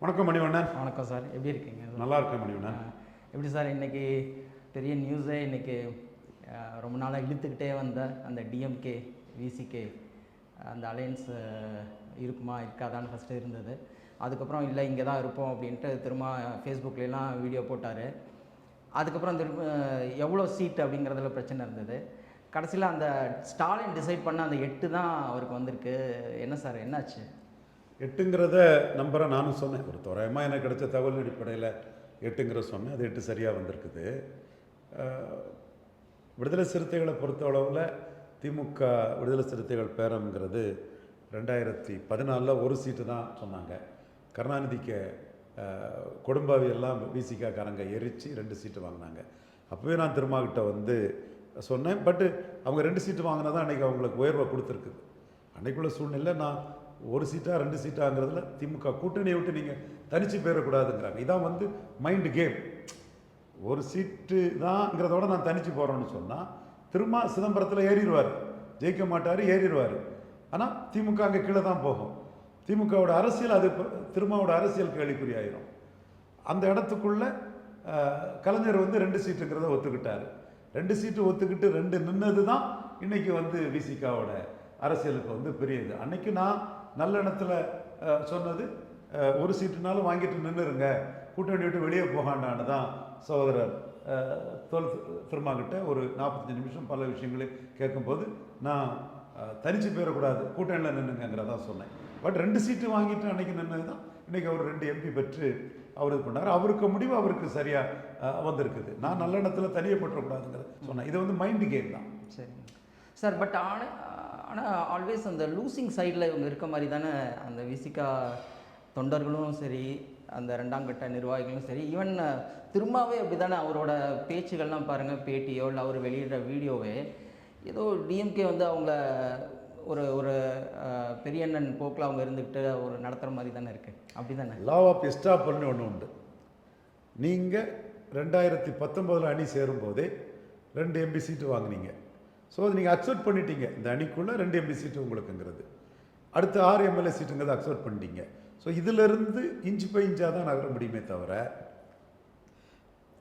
வணக்கம் மணிவண்ணன். வணக்கம் சார், எப்படி இருக்கீங்க? நல்லா இருக்கேன் மணிவண்ணன். எப்படி சார் இன்றைக்கி பெரிய நியூஸே இன்றைக்கி ரொம்ப நாளாக இழுத்துக்கிட்டே வந்த அந்த டிஎம்கே விசிகே அந்த அலையன்ஸ் இருக்குமா இருக்காதான்னு ஃபஸ்ட்டு இருந்தது. அதுக்கப்புறம் இல்லை இங்கே தான் இருப்போம் அப்படின்ட்டு திரும்ப ஃபேஸ்புக்லாம் வீடியோ போட்டார். அதுக்கப்புறம் திரும்ப எவ்வளோ சீட் அப்படிங்கிறதுல பிரச்சனை இருந்தது. கடைசியில் அந்த ஸ்டாலின் டிசைட் பண்ண அந்த 8 தான் அவருக்கு வந்திருக்கு. என்ன சார் என்னாச்சு? 8ங்கிறத நம்பரை நானும் சொன்னேன். ஒரு தோராயமாக எனக்கு கிடைச்ச தகவல் அடிப்படையில் 8ங்கிற சொன்னேன். அது 8 சரியாக வந்திருக்குது. விடுதலை சிறுத்தைகளை பொறுத்தளவில் திமுக விடுதலை சிறுத்தைகள் பேரம்ங்கிறது 2014 ஒரு சீட்டு தான் சொன்னாங்க. கருணாநிதிக்கு கொடும்பாவி எல்லாம் விசிகாக்காரங்க எரித்து 2 சீட்டு வாங்கினாங்க. அப்போவே நான் திருமாகிட்ட வந்து சொன்னேன். பட்டு அவங்க 2 சீட்டு வாங்கினா தான் அன்றைக்கி அவங்களுக்கு உயர்வை கொடுத்துருக்குது. அன்றைக்குள்ள சூழ்நிலை நான் ஒரு சீட்டா 2 சீட்டாங்கிறதுல திமுக கூட்டணியை விட்டு நீங்கள் தனிச்சு போயிடக்கூடாதுங்கிறாங்க. இதான் வந்து மைண்டு கேம். ஒரு சீட்டு தான்ங்கிறதோட நான் தனிச்சு போகிறேன்னு சொன்னால் திரும்ப சிதம்பரத்தில் ஏறிடுவார், ஜெயிக்க மாட்டார், ஏறிடுவார். ஆனால் திமுக அங்கே கீழே தான் போகும். திமுகவோட அரசியல் அது திருமாவோட அரசியல் கேள்விக்குறியாயிரும். அந்த இடத்துக்குள்ள கலைஞர் வந்து 2 சீட்டுங்கிறத ஒத்துக்கிட்டார். 2 சீட்டு ஒத்துக்கிட்டு 2 நின்னது தான் இன்னைக்கு வந்து விசிகாவோட அரசியலுக்கு வந்து பெரியது. அன்னைக்கு நான் நல்ல இடத்துல சொன்னது ஒரு சீட்டுனாலும் வாங்கிட்டு நின்றுருங்க, கூட்டணி விட்டு வெளியே போகாண்டான்னு தான் சகோதரர் திருமாகிட்ட ஒரு 45 நிமிஷம் பல விஷயங்களை கேட்கும்போது நான் தனிச்சு போயிடக்கூடாது, கூட்டணியில் நின்றுங்கிறதான் சொன்னேன். பட் 2 சீட்டு வாங்கிட்டு அன்னைக்கு நின்னது தான் இன்றைக்கி அவர் 2 எம்பி பெற்று அவருக்கு கொண்டார். அவருக்கு முடிவு அவருக்கு சரியாக வந்திருக்குது. நான் நல்ல இடத்துல தனியப்பட்டுறக்கூடாதுங்கிறத சொன்னேன். இது வந்து மைண்டு கேம் தான். சரி சார். பட் ஆனால் ஆல்வேஸ் அந்த லூசிங் சைடில் இவங்க இருக்க மாதிரி தானே அந்த விசிகா தொண்டர்களும் சரி, அந்த 2ஆம் கட்ட நிர்வாகிகளும் சரி, ஈவன் திரும்பவே அப்படி தானே அவரோட பேச்சுகள்லாம் பாருங்கள், பேட்டியோ இல்லை அவர் வெளியிடுற வீடியோவே ஏதோ டிஎம்கே வந்து அவங்கள ஒரு ஒரு பெரியண்ணன் போக்கில் அவங்க இருந்துக்கிட்டு ஒரு நடத்துகிற மாதிரி தானே இருக்குது. அப்படி தானே லா ஆஃப் எஸ்டாப்னு ஒன்று உண்டு. நீங்கள் 2019 அணி சேரும்போதே 2 எம்பி சீட்டு வாங்கினீங்க. ஸோ அது நீங்கள் அக்செப்ட் பண்ணிட்டீங்க. இந்த அணிக்குள்ளே 2 எம்பி சீட்டு உங்களுக்குங்கிறது. அடுத்து 6 எம்எல்ஏ சீட்டுங்கிறத அக்செப்ட் பண்ணிட்டீங்க. ஸோ இதிலிருந்து இன்ச்சு பை இன்ச்சாக தான் நகர முடியுமே தவிர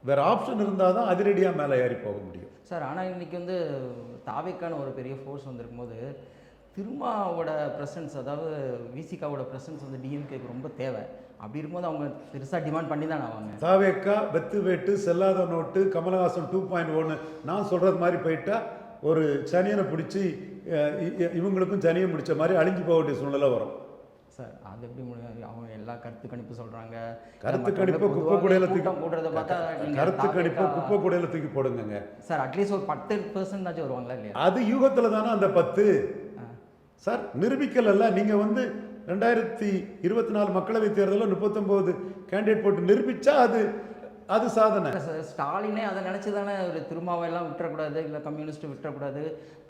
வேறு ஆப்ஷன் இருந்தால் தான் அதிரடியாக மேலே ஏறி போக முடியும் சார். ஆனால் இன்றைக்கி வந்து தாவேக்கான ஒரு பெரிய ஃபோர்ஸ் வந்திருக்கும் போது திருமாவோட ப்ரெசன்ஸ், அதாவது விசிகாவோட ப்ரெசன்ஸ் வந்து டிஎம்கேக்கு ரொம்ப தேவை. அப்படி இருக்கும்போது அவங்க பெருசாக டிமாண்ட் பண்ணி தான் ஆவாங்க. தாவேக்கா வெத்து வேட்டு செல்லாத நோட்டு கமலஹாசன் 2.1 நான் சொல்கிறது மாதிரி போயிட்டா ஒரு சனியனை பிடிச்சி இவங்களுக்கும் சனியை பிடிச்ச மாதிரி அழிஞ்சு போக வேண்டிய சூழ்நிலை வரும் சார். அது எப்படி முடியாது? அவங்க எல்லா கருத்து கணிப்பு சொல்கிறாங்க. கருத்து கணிப்பை குப்பை கூடையில் தூக்கி போடுறத பார்த்தா கருத்து கணிப்பை குப்பை கூடையில் தூக்கி போடுங்க சார். அட்லீஸ்ட் ஒரு 10% வருவாங்களா இல்லையா? அது யூகத்தில் தானே அந்த 10 சார் நிரூபிக்கல. நீங்கள் வந்து 2024 மக்களவை தேர்தலில் 39 கேண்டிடேட் போட்டு நிரூபித்தா அது சாதனை. ஸ்டாலினே அதை நினச்சி தானே ஒரு திருமாவெல்லாம் விட்டுறக்கூடாது, இல்லை கம்யூனிஸ்ட் விட்டுறக்கூடாது,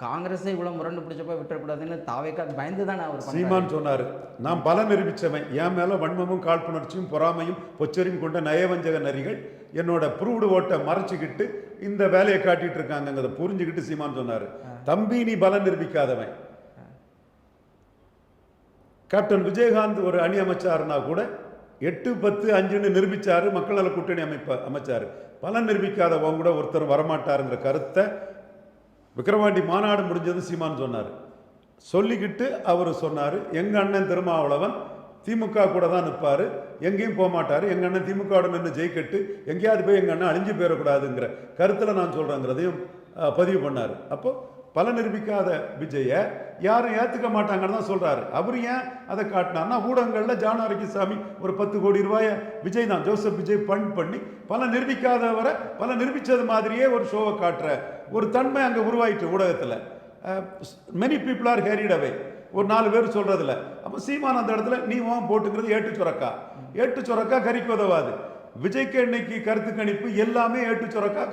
காங்கிரஸே இவ்வளோ முரண்டு பிடிச்சப்போ விட்டுறக்கூடாதுன்னு தாவேக்கா பயந்து தானே அவர் சீமான் சொன்னார். நான் பல நிரூபித்தவன், என் மேலே வன்மமும் காழ்ப்புணர்ச்சியும் பொறாமையும் பொச்சரியும் கொண்ட நயவஞ்சக நரிகள் என்னோட ப்ரூவ்டு ஓட்டை மறைச்சிக்கிட்டு இந்த வேலையை காட்டிட்டு இருக்காங்கிறத புரிஞ்சுக்கிட்டு சீமான் சொன்னார். தம்பி நீ பலம் நிரூபிக்காதவன். கேப்டன் விஜயகாந்த் ஒரு அணி அமைச்சாருன்னா கூட 8, 10, 5ன்னு நிரூபித்தார். மக்கள் நல கூட்டணி அமைச்சார். பலன் நிரூபிக்காதவங்க கூட ஒருத்தர் வரமாட்டாருங்கிற கருத்தை விக்கிரவாண்டி மாநாடு முடிஞ்சது சீமான் சொன்னார். சொல்லிக்கிட்டு அவர் சொன்னார், எங்கள் அண்ணன் திருமாவளவன் திமுக கூட தான் நிற்பார், எங்கேயும் போக மாட்டார், எங்கள் அண்ணன் திமுகவோட நின்று ஜெயிக்கட்டு எங்கேயாவது போய் எங்கள் அண்ணன் அழிஞ்சு போயிடக்கூடாதுங்கிற கருத்தில் நான் சொல்கிறேங்கிறதையும் பதிவு பண்ணார். அப்போது பல நிரூபிக்காத விஜய யாரும் ஏற்றுக்க மாட்டாங்கன்னு தான் சொல்கிறாரு. அவர் ஏன் அதை காட்டினார்னா ஊடகங்களில் ஜான் ஆரோக்கியசாமி ஒரு 10 கோடி ரூபாயை விஜய் தான் ஜோசப் விஜய் ஃபண்ட் பண்ணி பல நிரூபிக்காதவரை பல நிரூபித்தது மாதிரியே ஒரு ஷோவை காட்டுற ஒரு தன்மை அங்கே உருவாயிட்டு ஊடகத்தில். மெனி பீப்புள் ஆர் ஹேரிட் அவே ஒரு 4 பேர் சொல்கிறதில்ல. அப்போ சீமான் அந்த இடத்துல நீ போட்டுங்கிறது ஏட்டு சுரக்கா கறிக்கு உதவாது. விஜய்க்கு இன்னைக்கு கருத்து கணிப்பு எல்லாமே ஏட்டு சுரக்கா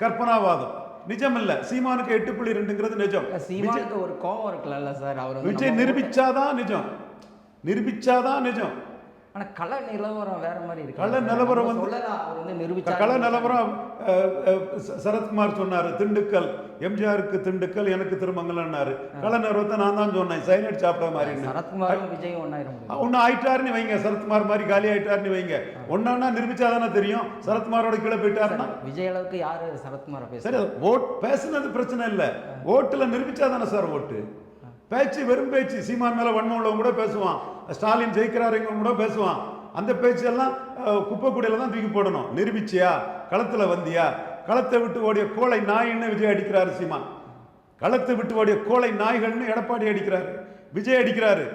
கற்பனாவாதம், நிஜம் இல்ல. சீமானுக்கு 8.2ங்கிறது நிஜம். சீமானுக்கு ஒரு கோவம் இருக்குல்ல சார். அவர் விஜய் நிரூபிச்சாதான் நிஜம். ஆனா கள நிலவரம் வேற மாதிரி இருக்கு. கள நிலவரம் வந்து கள நிலவரம் சரத்குமார் சொன்னாரு. திண்டுக்கல் எம்ஜிஆருக்கு திண்டுக்கல், எனக்கு திருமங்கலம்னாரு. கலைஞர் நான் தான் சொன்னேன் சைனட் சாப்பிட மாதிரி. சரத்குமாரும் விஜயும் ஒன்னாயிரம் ஒன்னு ஆயிட்டாருன்னு வைங்க, சரத்குமார் மாதிரி காலி ஆயிட்டாருன்னு வைங்க. ஒன்னா நிரூபிச்சாதானே தெரியும் சரத்குமாரோட கீழே போயிட்டாருன்னா. விஜய் அளவுக்கு யாரு சரத்குமார சரி, ஓட் பேசுனது பிரச்சனை இல்லை, ஓட்டுல நிரூபிச்சாதானே சார் ஓட்டு. பேச்சு வெறும் பேச்சு. சீமான் மேல வன்மம் உள்ளவங்க கூட பேசுவான், ஸ்டாலின் ஜெயிக்கிறாருங்க கூட பேசுவான். அந்த பேச்செல்லாம் குப்பை கூடையில தான் தூக்கி போடணும். நிரூபிச்சியா, களத்துல வந்தியா? களத்தை விட்டு ஓடிய கோழை நாயின்னு விஜய் அடிக்கிறாரு சீமான். களத்தை விட்டு ஓடிய கோழை நாய்கள்னு எடப்பாடி அடிக்கிறாரு, விஜய் அடிக்கிறாரு,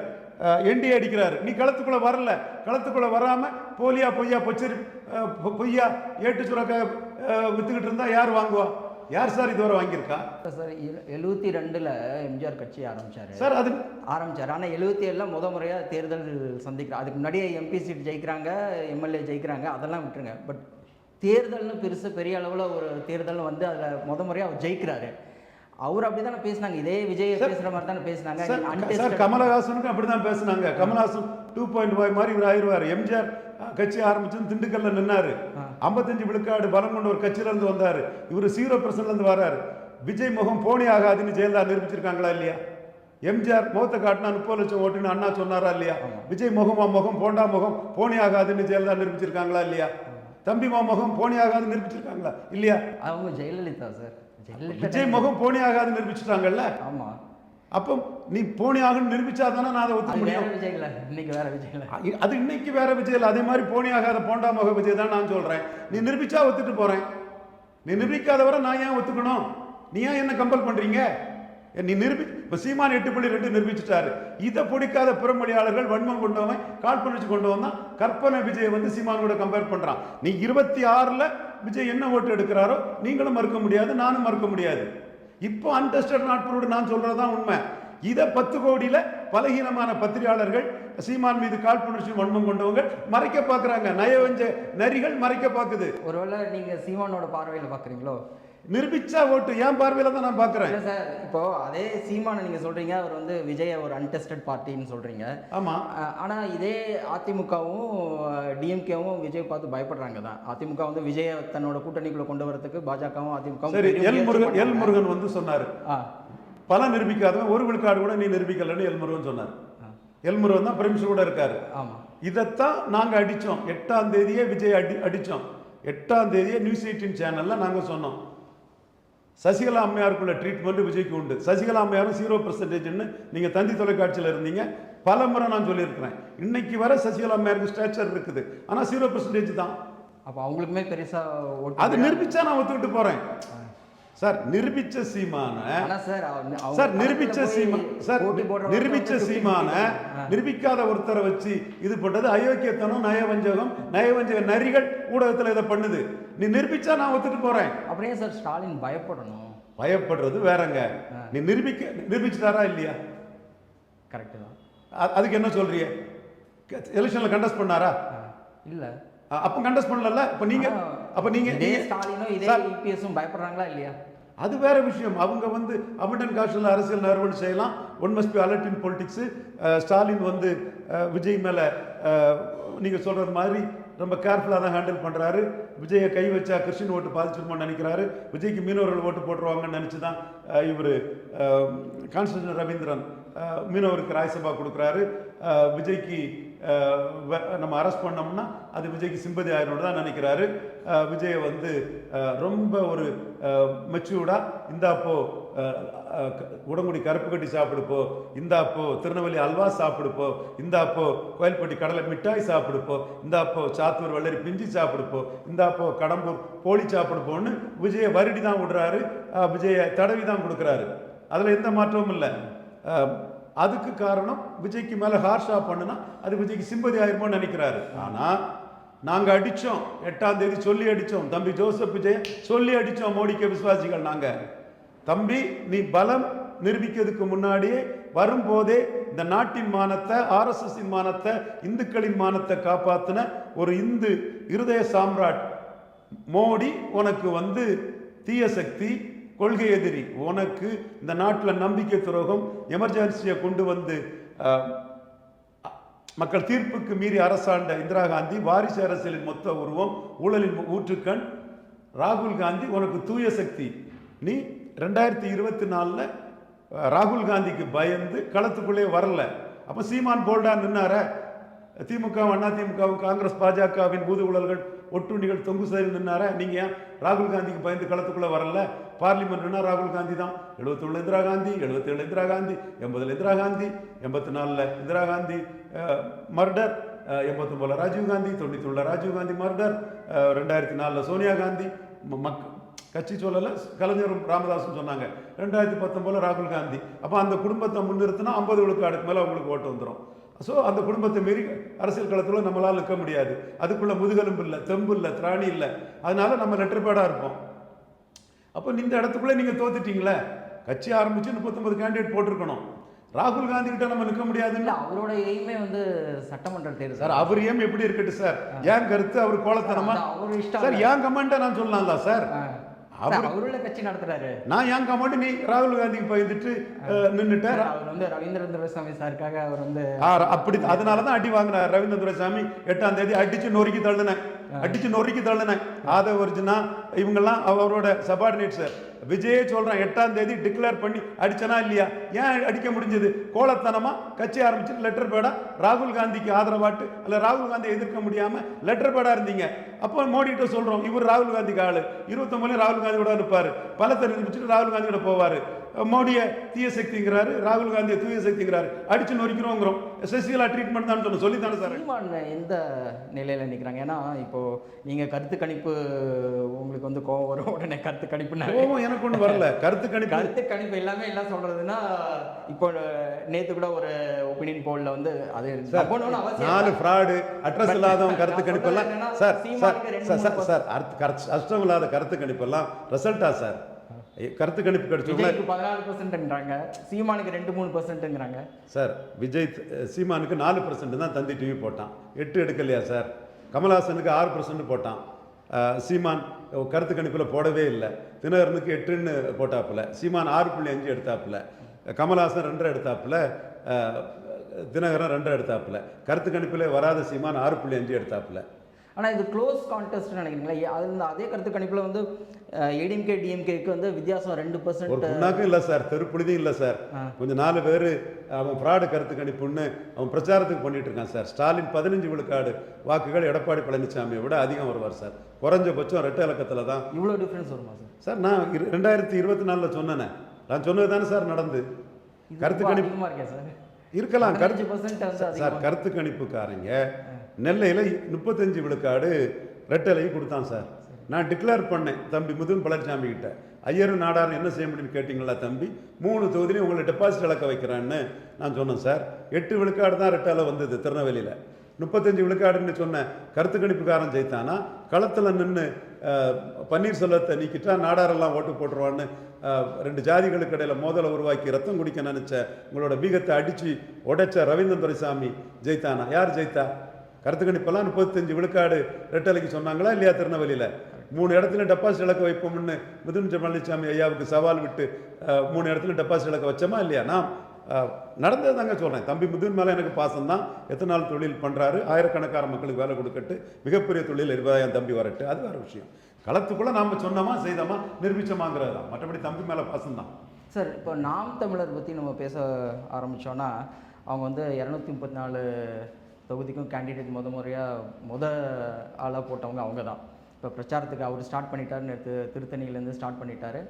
என்டிஏ அடிக்கிறாரு. நீ களத்துக்குள்ள வரல, களத்துக்குள்ள வராம போலியா பொய்யா பொய்யா ஏட்டு சுரக்காய் வித்துக்கிட்டு இருந்தா யார் வாங்குவா? யார் சார் இதுவரை வாங்கியிருக்கா? சார் 72ல் எம்ஜிஆர் கட்சி ஆரம்பிச்சாரு சார். அது ஆரம்பிச்சார். ஆனால் 77ல் முறையாக தேர்தல் சந்திக்கிறார். அதுக்கு முன்னாடியே எம்பி சீட் ஜெயிக்கிறாங்க, எம்எல்ஏ ஜெயிக்கிறாங்க, அதெல்லாம் விட்டுருங்க. பட் தேர்தல்னு பெரிய அளவில் ஒரு தேர்தல் வந்து அதில் முறையாக அவர் ஜெயிக்கிறாரு. அவர் அப்படி தானே பேசினாங்க, இதே விஜய் பேசுகிற மாதிரி தானே பேசினாங்க. சார் கமலஹாசனுக்கு அப்படி தான் பேசினாங்க. கமலஹாசன் 2.5 மாதிரி இவர் ஆயிடுவார். எம்ஜிஆர் கட்சி ஆரம்பிச்சு திண்டுக்கல்ல நின்னாரு, 55 விழுக்காடு பலம் கொண்ட ஒரு கட்சியில இருந்து வந்தாரு. இவர் 0% இருந்து வராரு. விஜய் முகம் போனி ஆகாதுன்னு ஜெயலலிதா நிரூபிச்சிருக்காங்களா இல்லையா? எம்ஜிஆர் முகத்தை காட்டினா 30 லட்சம் ஓட்டுன்னு அண்ணா சொன்னாரா இல்லையா? விஜய் முகம் போண்டா முகம் போனி ஆகாதுன்னு ஜெயலலிதா நிரூபிச்சிருக்காங்களா இல்லையா? தம்பி முகம் போனி ஆகாதுன்னு நிரூபிச்சிருக்காங்களா இல்லையா? அவங்க ஜெயலலிதா சார். விஜய் முகம் போனி ஆகாதுன்னு நிரூபிச்சிட்டாங்கல்ல. ஆமா. அப்போ நீ போனி ஆகுன்னு நிரூபிச்சாதானே நான் அதை ஒத்துக்க முடியும். இன்னைக்கு வேற விஜய், அது இன்னைக்கு வேற விஜய். அதே மாதிரி போனி ஆகாத போண்டா முக விஜய் தான் நான் சொல்றேன். நீ நிரூபிச்சா ஒத்துட்டு போறேன், நீ நிரூபிக்காதவரை நான் ஏன் ஒத்துக்கணும்? நீ ஏன் என்ன கம்பல் பண்றீங்க? நீ இப்போ சீமான் 8.2 நிரூபிச்சுட்டாரு. இதை பிடிக்காத புறமொழியாளர்கள் வன்மம் கொண்டவன் காழ்ப்புணர்ச்சி கொண்டவன் தான் கற்பனை விஜயை வந்து சீமான் கூட கம்பேர் பண்றான். நீ 26ல் விஜய் என்ன ஓட்டு எடுக்கிறாரோ நீங்களும் மறுக்க முடியாது, நானும் மறுக்க முடியாது. இப்போ அன்டெஸ்டட் நாட்களோடு நான் சொல்றதுதான் உண்மை. இதை 10 கோடியில பலகீனமான பத்திரிகையாளர்கள் சீமான் மீது காழ்ப்புணர்ச்சி வன்மம் கொண்டவங்க மறைக்க பார்க்குறாங்க. நயவஞ்ச நரிகள் மறைக்க பார்க்குது. ஒருவேளை நீங்க சீமானோட பார்வையில் பார்க்குறீங்களோ? நிரூபிச்சா ஓட்டு என் பார்வையில தான் நான் பார்க்குறேன். இல்லை சார், இப்போ அதே சீமானை நீங்கள் சொல்கிறீங்க, அவர் வந்து விஜய் ஒரு அன்டெஸ்டட் பார்ட்டின்னு சொல்கிறீங்க. ஆமாம். ஆனால் இதே அதிமுகவும் டிஎம்கேவும் விஜய் பார்த்து பயப்படுறாங்க தான். அதிமுக வந்து விஜயை தன்னோட கூட்டணிக்குள்ளே கொண்டு வரதுக்கு பாஜகவும் அதிமுகவும். சரி, எல் முருகன் வந்து சொன்னார், பல நிரூபிக்காதவன் ஒரு விழுக்காடு கூட நீ நிரூபிக்கலன்னு எல் முருகன் சொன்னார். எல் முருகன் தான் பிரிமிஷன் கூட இருக்காரு. ஆமாம். இதைத்தான் நாங்கள் அடித்தோம். 8ஆம் தேதியே விஜய் அடித்தோம். 8ஆம் தேதியே நியூஸ் 18 சேனலில் நாங்கள் சொன்னோம், சசிகலா அம்மையாருக்குள்ள ட்ரீட்மெண்ட் விஜய்க்கு உண்டு. சசிகலா அம்மையாரும் 0%ன்னு நீங்கள் தந்தி தொலைக்காட்சியில் இருந்தீங்க. பல முறை நான் சொல்லியிருக்கிறேன். இன்னைக்கு வர சசிகலா அம்மையாருக்கு ஸ்ட்ரக்சர் இருக்குது, ஆனால் 0% தான். அப்போ அவங்களுக்குமே பெருசாக அது நிரூபிச்சா நான் ஒத்துக்கிட்டு போகிறேன் சார். நிரூபிச்ச சீமான சார், நிரூபிச்ச சீமான சார், நிரூபிச்ச சீமான நிரூபிக்காத ஒருத்தரை வச்சு இது பண்ணது அயோக்கியத்தனம், நயவஞ்சக நரிகள் ஊடகத்தில் இதை பண்ணுது. நீ நிரூபிச்சா நான் ஒத்துட்டு போறேன். அப்படியே சார் ஸ்டாலின் பயப்படணும்? பயப்படுறது வேறங்க. நீ நிரூபிச்சுட்டாரா இல்லையா? கரெக்டு தான். அதுக்கு என்ன சொல்றீங்க? எலெக்ஷன்ல கண்டஸ்ட் பண்ணாரா? இல்ல. அப்ப கண்டஸ்ட் பண்ணல. அப்ப நீங்க ஸ்டாலினும் இதே இபிஎஸும் பயப்படுறாங்களா இல்லையா? அது வேற விஷயம். அவங்க வந்து அபண்டன் காஷில் அரசியல் நிறுவனம் செய்யலாம். One must be alert in politics. Stalin வந்து விஜய் மேல நீங்க சொல்றது மாதிரி ரொம்ப கேர்ஃபுல்லாக தான் ஹேண்டில் பண்ணுறாரு. விஜயை கை வச்சா கிறிஸ்டின் ஓட்டு பாதிச்சிருமோன்னு நினைக்கிறாரு. விஜய்க்கு மீனவர்கள் ஓட்டு போட்டுருவாங்கன்னு நினச்சி தான் இவர் கான்ஸ்டன்டின் ரவீந்திரன் மீனவருக்கு ராஜ்யசபா கொடுக்குறாரு. விஜய்க்கு நம்ம அரெஸ்ட் பண்ணோம்னா அது விஜய்க்கு சிம்பதி ஆயிரும் தான் நினைக்கிறாரு. விஜயை வந்து ரொம்ப ஒரு மெச்சூர்டாக இந்தாப்போ உடங்குடி கருப்பு கட்டி சாப்பிடுப்போ, இந்தாப்போ திருநெல்வேலி அல்வா சாப்பிடுப்போ, இந்தாப்போ கோயில்பட்டி கடலை மிட்டாய் சாப்பிடுப்போ, இந்தாப்போ சாத்தூர் வெள்ளரி பிஞ்சி சாப்பிடுப்போ, இந்தாப்போ கடம்பூர் போலி சாப்பிடுப்போன்னு விஜயை வருடி தான் விடுறாரு. விஜயை தடவி தான் கொடுக்குறாரு. அதில் எந்த மாற்றமும் இல்லை. அதுக்கு காரணம் விஜய்க்கு மேலே ஹார்ஷாக பண்ணுனா அது விஜய்க்கு சிம்பதி ஆயிருமோன்னு நினைக்கிறாரு. ஆனால் நாங்கள் அடித்தோம், 8ஆம் தேதி சொல்லி அடித்தோம். தம்பி ஜோசப் விஜய் சொல்லி அடித்தோம். மோடிக்கு விசுவாசிகள் நாங்கள், தம்பி நீ பலம் நிரூபிக்கிறதுக்கு முன்னாடியே வரும்போதே இந்த நாட்டின் மானத்தை, ஆர்எஸ்எஸின் மானத்தை, இந்துக்களின் மானத்தை காப்பாற்றின ஒரு இந்து இருதய சாம்ராட் மோடி உனக்கு வந்து தீய சக்தி, கொள்கை எதிரி. உனக்கு இந்த நாட்டில் நம்பிக்கை துரோகம், எமர்ஜென்சியை கொண்டு வந்து மக்கள் தீர்ப்புக்கு மீறி அரசாண்ட இந்திரா காந்தி, வாரிசு அரசியலின் மொத்த உருவம், ஊழலின் ஊற்றுக்கண் ராகுல் காந்தி உனக்கு தூய சக்தி. நீ 2024 ராகுல் காந்திக்கு பயந்து களத்துக்குள்ளே வரல. அப்போ சீமான் போல்டா நின்னார. திமுக, அண்ணா திமுகவும் காங்கிரஸ் பாஜகவின் ஊதுகுழல்கள் ஒட்டுண்ணிகள் தொங்கு சரி நின்னார. நீங்க ஏன் ராகுல் காந்திக்கு பயந்து களத்துக்குள்ள வரல? பார்லிமெண்ட்னா ராகுல் காந்தி தான். 71 இந்திரா காந்தி, 77 இந்திரா காந்தி, 80 இந்திரா காந்தி, 84 இந்திரா காந்தி மர்டர், 89 ராஜீவ் காந்தி, 91 ராஜீவ் காந்தி மர்டர், 2004 சோனியா காந்தி. கட்சி சொல்லலை, கலைஞரும் ராமதாஸும் சொன்னாங்க. 2019 ராகுல் காந்தி. அப்போ அந்த குடும்பத்தை முன்னிறுத்தினா 50 விழுக்காடுக்கு மேலே அவங்களுக்கு ஓட்டு வந்துடும். ஸோ அந்த குடும்பத்தை மீறி அரசியல் களத்தில் நம்மளால் நிற்க முடியாது. அதுக்குள்ள முதுகெலும்பு இல்லை, தெம்பு இல்லை, திராணி இல்லை. அதனால நம்ம லெட்டர்பேடாக இருப்போம். அப்போ இந்த இடத்துக்குள்ளே நீங்கள் தோத்துட்டீங்களே. கட்சி ஆரம்பித்து 39 கேண்டிடேட் போட்டிருக்கணும். ராகுல் காந்தி கிட்ட நம்ம நிற்க முடியாதுல்ல. அவரோட எய்மே வந்து சட்டமன்ற தேர்தல் சார். அவர் ஏம் எப்படி இருக்கட்டும் சார். ஏன் கருத்து அவர் கோலத்தனமா சார். ஏன் கமெண்ட்டை நான் சொல்லலாம்ல சார். அவருள்ள கட்சி நடத்துறாரு. நான் ஏன் கமெண்ட் நீ ராகுல் காந்திக்கு பயந்துட்டு நின்றுட்டேன். அவர் வந்து ரவீந்திர துரைசாமி சாருக்காக அவர் வந்து அப்படி அதனால தான் அடி வாங்கினார். ரவீந்திர துரைசாமி 8ஆம் தேதி அடிச்சு நொறுக்கி தள்ளுனேன். ஆத ஒரிஜினா இவங்கெல்லாம் அவரோட சபார்டினேட் சார். விஜயே சொல்றான் 8ஆம் தேதி டிக்ளேர் பண்ணி அடிச்சனா இல்லையா? ஏன் அடிக்க முடிஞ்சது? கோலத்தனமா கட்சி ஆரம்பிச்சு லெட்டர் பேடா ராகுல் காந்திக்கு ஆதரவாட்டு அல்ல ராகுல் காந்தியை எதிர்க்க முடியாம லெட்டர் பேடா இருந்தீங்க. அப்போ மோடி கிட்ட சொல்றோம், இவர் ராகுல் காந்திக்கு ஆளு. 29 ராகுல் காந்தி கூட இருப்பாரு. பலத்தை நிரூபிச்சுட்டு ராகுல் காந்தி கூட போவாரு. மோடியை தீய சக்திங்கிறாரு, ராகுல் காந்தியை தூய சக்திங்கிறாரு. அடிச்சு நொறிக்கிறோங்கிறோம். சசிகலா ட்ரீட்மெண்ட் தான் சொல்லி தானே சார். எந்த நிலையில நிற்கிறாங்க? ஏன்னா இப்போ நீங்க கருத்து கணிப்பு உங்களுக்கு வந்து கோவம் வரும், உடனே கருத்து கணிப்பு எனக்கு ஒண்ணு வரல. கருத்து கணிப்பு எல்லாமே என்ன சொல்றதுன்னா, இப்போ நேத்து கூட ஒரு ஒபினியன் போல்ல வந்து அது 4 ஃப்ராடு அட்ரஸ் இல்லாத கருத்து கணிப்பு எல்லாம் சார் அஷ்டம் இல்லாத கருத்து கணிப்பு எல்லாம் ரிசல்ட்டா சார்? கருத்து கணிப்பு கிடைச்சவங்க 14%ன்றாங்க, சீமானுக்கு 2-3%ங்கிறாங்க சார். விஜய் சீமானுக்கு 4% தான் தந்தி டிவி போட்டான், 8 எடுக்கலையா சார்? கமல்ஹாசனுக்கு 6% போட்டான். சீமான் கருத்து கணிப்பில் போடவே இல்லை. தினகரனுக்கு 8ன்னு போட்டாப்புல, சீமான் 6.5 எடுத்தாப்புல, கமல்ஹாசன் 2 எடுத்தாப்புல, தினகரன் 2 எடுத்தாப்புல. கருத்து கணிப்பில் வராத சீமான் 6.5 எடுத்தாப்புல. ஆனால் இது க்ளோஸ் கான்டெஸ்ட் நினைக்கிறீங்களா? அது வந்து அதே கருத்து கணிப்பில் வந்து ஏடிஎம்கே டிஎம்கேக்கு வந்து வித்தியாசம் 2% இல்லை சார். தெருப்புழுதியும் இல்லை சார். கொஞ்சம் 4 பேர் அவன் ஃப்ராடு கருத்து கணிப்புன்னு அவன் பிரச்சாரத்துக்கு பண்ணிட்டு இருக்கான் சார். ஸ்டாலின் 15 விழுக்காடு வாக்குகள் எடப்பாடி பழனிசாமியை விட அதிகம் வருவார் சார். குறைஞ்சபட்சம் 2 இலக்கத்தில் தான். இவ்வளோ டிஃப்ரென்ஸ் வருமா சார்? சார் நான் 2024 சொன்னேன். நான் சொன்னது தானே சார் நடந்து. கருத்து கணிப்பு சார் இருக்கலாம். சார் கருத்து கணிப்புக்காரங்க நெல்லையில் 35 விழுக்காடு ரெட்டலையும் கொடுத்தான் சார். நான் டிக்ளேர் பண்ணேன் தம்பி முதுன் பழனிசாமி கிட்ட, ஐயரும் நாடாரும் என்ன செய்ய முடியும்னு கேட்டிங்களா தம்பி, 3 தொகுதியிலையும் உங்களை டெபாசிட் இழக்க வைக்கிறேன்னு நான் சொன்னேன் சார். 8 விழுக்காடு தான் ரெட்டலை வந்தது திருநெல்வேலியில். 35 விழுக்காடுன்னு சொன்ன கருத்து கணிப்புக்காரன் ஜெயித்தானா? களத்தில் நின்று பன்னீர்செல்வத்தை நீக்கிட்டா நாடாரெல்லாம் ஓட்டு போட்டுருவான்னு 2 ஜாதிகளுக்கு இடையில் மோதலை உருவாக்கி ரத்தம் குடிக்க நினைச்ச உங்களோட பீகத்தை அடித்து உடைச்ச ரவீந்திர துரைசாமி ஜெயித்தானா? யார் ஜெயித்தா? கருத்து கணிப்பெல்லாம் 35 விழுக்காடு ரெட்டலைக்கு சொன்னாங்களா இல்லையா? திருநெல்வேலியில் 3 இடத்துல டெபாசிட் இழக்க வைப்போம்னு முதுன் பழனிசாமி ஐயாவுக்கு சவால் விட்டு 3 இடத்துல டெபாசிட் இழக்க வச்சோமா இல்லையா? நான் நடந்தது தாங்க சொல்கிறேன். தம்பி முதுன் மேலே எனக்கு பாசம் தான். எத்தனை நாள் தொழில் பண்ணுறாரு, ஆயிரக்கணக்கான மக்களுக்கு வேலை கொடுக்கட்டு, மிகப்பெரிய தொழில் 20,000 தம்பி வரட்டு, அது வேறு விஷயம். களத்துக்குள்ளே நாம் சொன்னோமா செய்தோமா நிரூபிச்சோமாங்கிறது தான். மற்றபடி தம்பி மேலே பாசம் தான் சார். இப்போ நாம் தமிழர் பற்றி நம்ம பேச ஆரம்பித்தோன்னா, அவங்க வந்து 234 தொகுதிக்கும் கேண்டிடேட் முத ஆளாக போட்டவங்க அவங்க தான். இப்போ பிரச்சாரத்துக்கு அவர் ஸ்டார்ட் பண்ணிட்டார், நேற்று திருத்தணியிலேருந்து ஸ்டார்ட் பண்ணிட்டார்.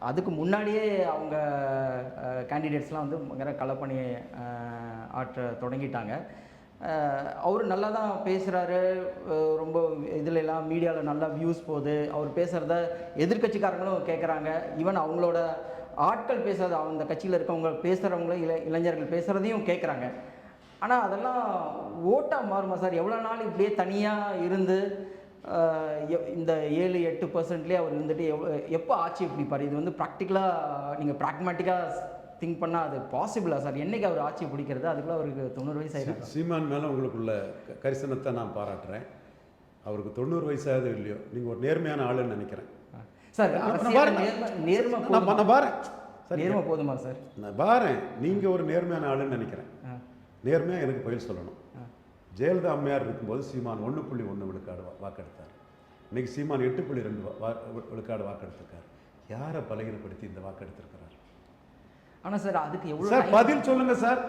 அதுக்கு முன்னாடியே அவங்க கேண்டிடேட்ஸ்லாம் வந்து நிறைய களப்பணி ஆற்ற தொடங்கிட்டாங்க. அவர் நல்லா தான் பேசுகிறாரு, ரொம்ப இதில் எல்லாம் மீடியாவில் நல்லா வியூஸ் போகுது. அவர் பேசுகிறத எதிர்கட்சிக்காரங்களும் கேட்குறாங்க. ஈவன் அவங்களோட ஆட்கள் பேசுகிறது, அந்த கட்சியில் இருக்கவங்க பேசுகிறவங்களும் இளைஞர்கள் பேசுகிறதையும் கேட்குறாங்க. ஆனால் அதெல்லாம் ஓட்டாக மாறுமா சார்? எவ்வளோ நாள் இப்படியே தனியாக இருந்து இந்த 7-8%லேயே அவர் இருந்துட்டு எப்போ ஆட்சி பிடிப்பார்? இது வந்து ப்ராக்டிக்கலாக நீங்கள் ப்ராக்மேட்டிக்காக திங்க் பண்ணால் அது பாசிபிளா சார்? என்றைக்கு அவர் ஆட்சி பிடிக்கிறது? அதுக்குள்ளே அவருக்கு 90 வயசு ஆகிடும். சீமான் மேலே உங்களுக்குள்ள கரிசனத்தை நான் பாராட்டுறேன். அவருக்கு 90 வயசாவது இல்லையோ, நீங்கள் ஒரு நேர்மையான ஆளுன்னு நினைக்கிறேன் சார். நேர்மை போதுமா சார்? நான் பாரேன், நீங்கள் ஒரு நேர்மையான ஆளுன்னு நினைக்கிறேன். நேர்மையாக எனக்கு பதில் சொல்லணும். ஜெயலலிதா அம்மையார் இருக்கும்போது சீமான் 1.1 விழுக்காடு வாக்கெடுத்தார். இன்னைக்கு சீமான் 8.2 விழுக்காடு வாக்கெடுத்திருக்கார். யாரை பலகீனப்படுத்தி இந்த வாக்கு எடுத்திருக்கிறார்? ஆனால் சார் அதுக்கு எவ்வளோ சார் பதில் சொல்லுங்க சார்.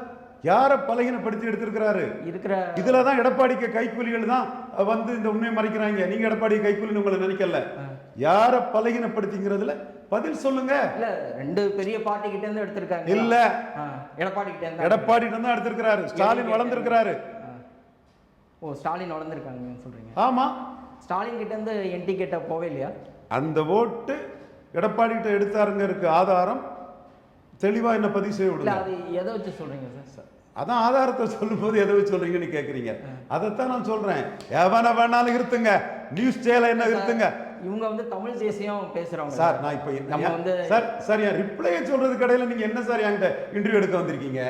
யாரை பலகீனப்படுத்தி எடுத்திருக்கிறாரு? இருக்கிற இதுல தான் எடப்பாடிக்கு கைக்கூலிகள் தான் வந்து இந்த உண்மையை மறைக்கிறாங்க. நீங்க எடப்பாடி கைக்கூலின்னு உங்களை நினைக்கல. யாரை பலகீனப்படுத்திங்கிறதுல பதில் சொல்லுங்க. இல்ல 2 பெரிய பார்ட்டி கிட்ட இருந்து எடுத்திருக்காங்க. இல்ல எடப்பாடி கிட்ட இருந்து, எடப்பாடி தான் எடுத்திருக்கிறாரு. ஸ்டாலின் வளர்ந்திருக்கிறாரு. ஓ, ஸ்டாலின் வளர்ந்திருக்காங்கன்னு சொல்றீங்க? ஆமா, ஸ்டாலின் கிட்ட இருந்து என்டி கிட்ட போவே இல்லையா? அந்த ஓட்டு எடப்பாடி கிட்ட எடுத்தாருங்க இருக்கு ஆதாரம். தெளிவா என்ன பதிவு செய்ய இல்ல, விடுங்க. அது எதை வச்சு சொல்றீங்க சார்? அதான் ஆதாரத்தை சொல்லும்போது எதை வச்சு சொல்றீங்கன்னு கேட்குறீங்க. அதைத்தான் நான் சொல்றேன். எவனை வேணாலும் இருத்துங்க, நியூஸ் சேல என்ன இருத்துங்க. இவங்க வந்து தமிழ் தேசியம் பேசுறவங்க சார். நான் இப்போ நம்ம வந்து சார் சார் என் ரிப்ளையை சொல்றது கடையில் நீங்க என்ன சார் என்கிட்ட இன்டர்வியூ எடுக்க வந்திருக்கீங்க?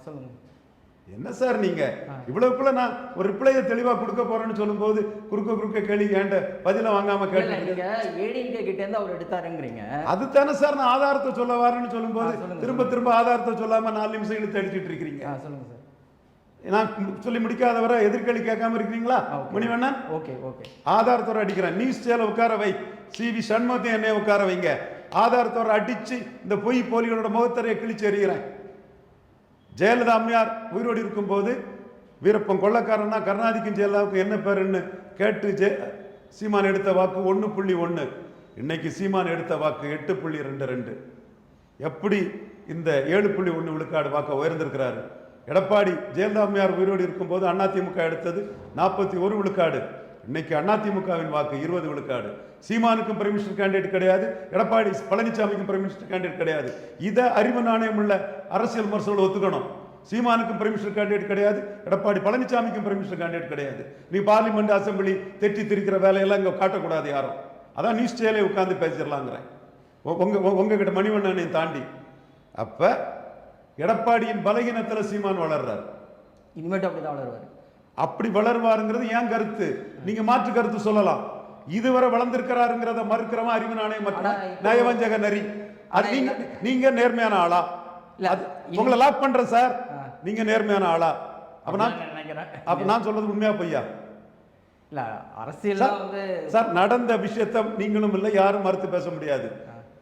சொல்லுங்க. என்ன சார் நீங்க இவ்வளவுக்குள்ள நான் ஒரு ரிப்ளையை தெளிவா கொடுக்க போறேன்னு சொல்லும்போது குறுக்க கேள்வி என்கிட்ட பதில வாங்காம கேட்டீங்க. ஏடிஎம்கே கிட்ட இருந்து அவர் எடுத்தாருங்கிறீங்க. அதுதானே சார் நான் ஆதாரத்தை சொல்ல வரேன்னு சொல்லும்போது திரும்ப ஆதாரத்தை சொல்லாம 4 நிமிஷம் இழுத்து அடிச்சிட்டு இருக்கிறீங்க. சொல்லுங்க சார். நான் சொல்லி முடிக்காத வரை எதிர்கேள்வி கேட்காம இருக்கிறீங்களா மணிவண்ணன்? Okay okay. ஆதாரத்தோட அடிக்கிறேன். நியூஸ் சேல உட்கார வை, சிவி சண்முகத்தை என்னை உட்கார வைங்க. ஆதாரத்தோட அடிச்சு இந்த பொய் போலிகளோட முகத்தரையை கிழிச்சு எறிகிறேன். ஜெயலலிதா அம்மையார் உயிரோடு இருக்கும்போது வீரப்பன் கொள்ளக்காரன்னா கருணாநிதிக்கும் ஜெயலலிதாவுக்கும் என்ன பேருன்னு கேட்டு சீமான் எடுத்த வாக்கு 1.1. இன்னைக்கு சீமான் எடுத்த வாக்கு 8.22. எப்படி இந்த 7.1 விழுக்காடு வாக்க உயர்ந்திருக்கிறாரு? எடப்பாடி ஜெயலலிதா அம்மையார் உயிரோடு இருக்கும்போது அதிமுக எடுத்தது 41 விழுக்காடு. இன்னைக்கு அதிமுகவின் வாக்கு 20 விழுக்காடு. சீமானுக்கும் பிரைம் மினிஸ்டர் கேண்டிடேட் கிடையாது, எடப்பாடி பழனிசாமிக்கும் பிரைம் மினிஸ்டர் கேண்டிடேட் கிடையாது. இதை அறிவு நாணயம் உள்ள அரசியல் விமர்சகர்கள் ஒத்துக்கணும். சீமானுக்கும் பிரைம் மினிஸ்டர் கேண்டிடேட் கிடையாது, எடப்பாடி பழனிசாமிக்கும் பிரைம் மினிஸ்டர் கேண்டிடேட் கிடையாது. நீ பார்லிமெண்ட் அசம்பிளி தெட்டி திரிக்கிற வேலையெல்லாம் இங்கே காட்டக்கூடாது யாரும். அதான் நியூஸ் சேலை உட்காந்து பேசிடலாங்கிறேன் உங்ககிட்ட மணிவண்ணனையும் தாண்டி. அப்ப எடப்பாடியின் பலகீனத்தில் சீமான் வளர்றார். இனிமேட்டு அப்படிதான் வளருவார். அப்படி வளருவாருங்கிறது ஏன் கருத்து. நீங்க மாற்று கருத்து சொல்லலாம். இதுவரை வளர்ந்திருக்கிறாருங்கிறத மறுக்கிறவன் அறிவு நாணயம் மற்றும் நயவஞ்சக நரி. அது நீங்க நேர்மையான ஆளா? உங்களை லாக் பண்றேன் சார். நீங்க நேர்மையான ஆளா? அப்ப நான் சொல்றது உண்மையா பொய்யா? இல்ல அரசியல் வந்து சார் நடந்த விஷயத்தை நீங்களும் இல்லை யாரும் மறுத்து பேச முடியாது.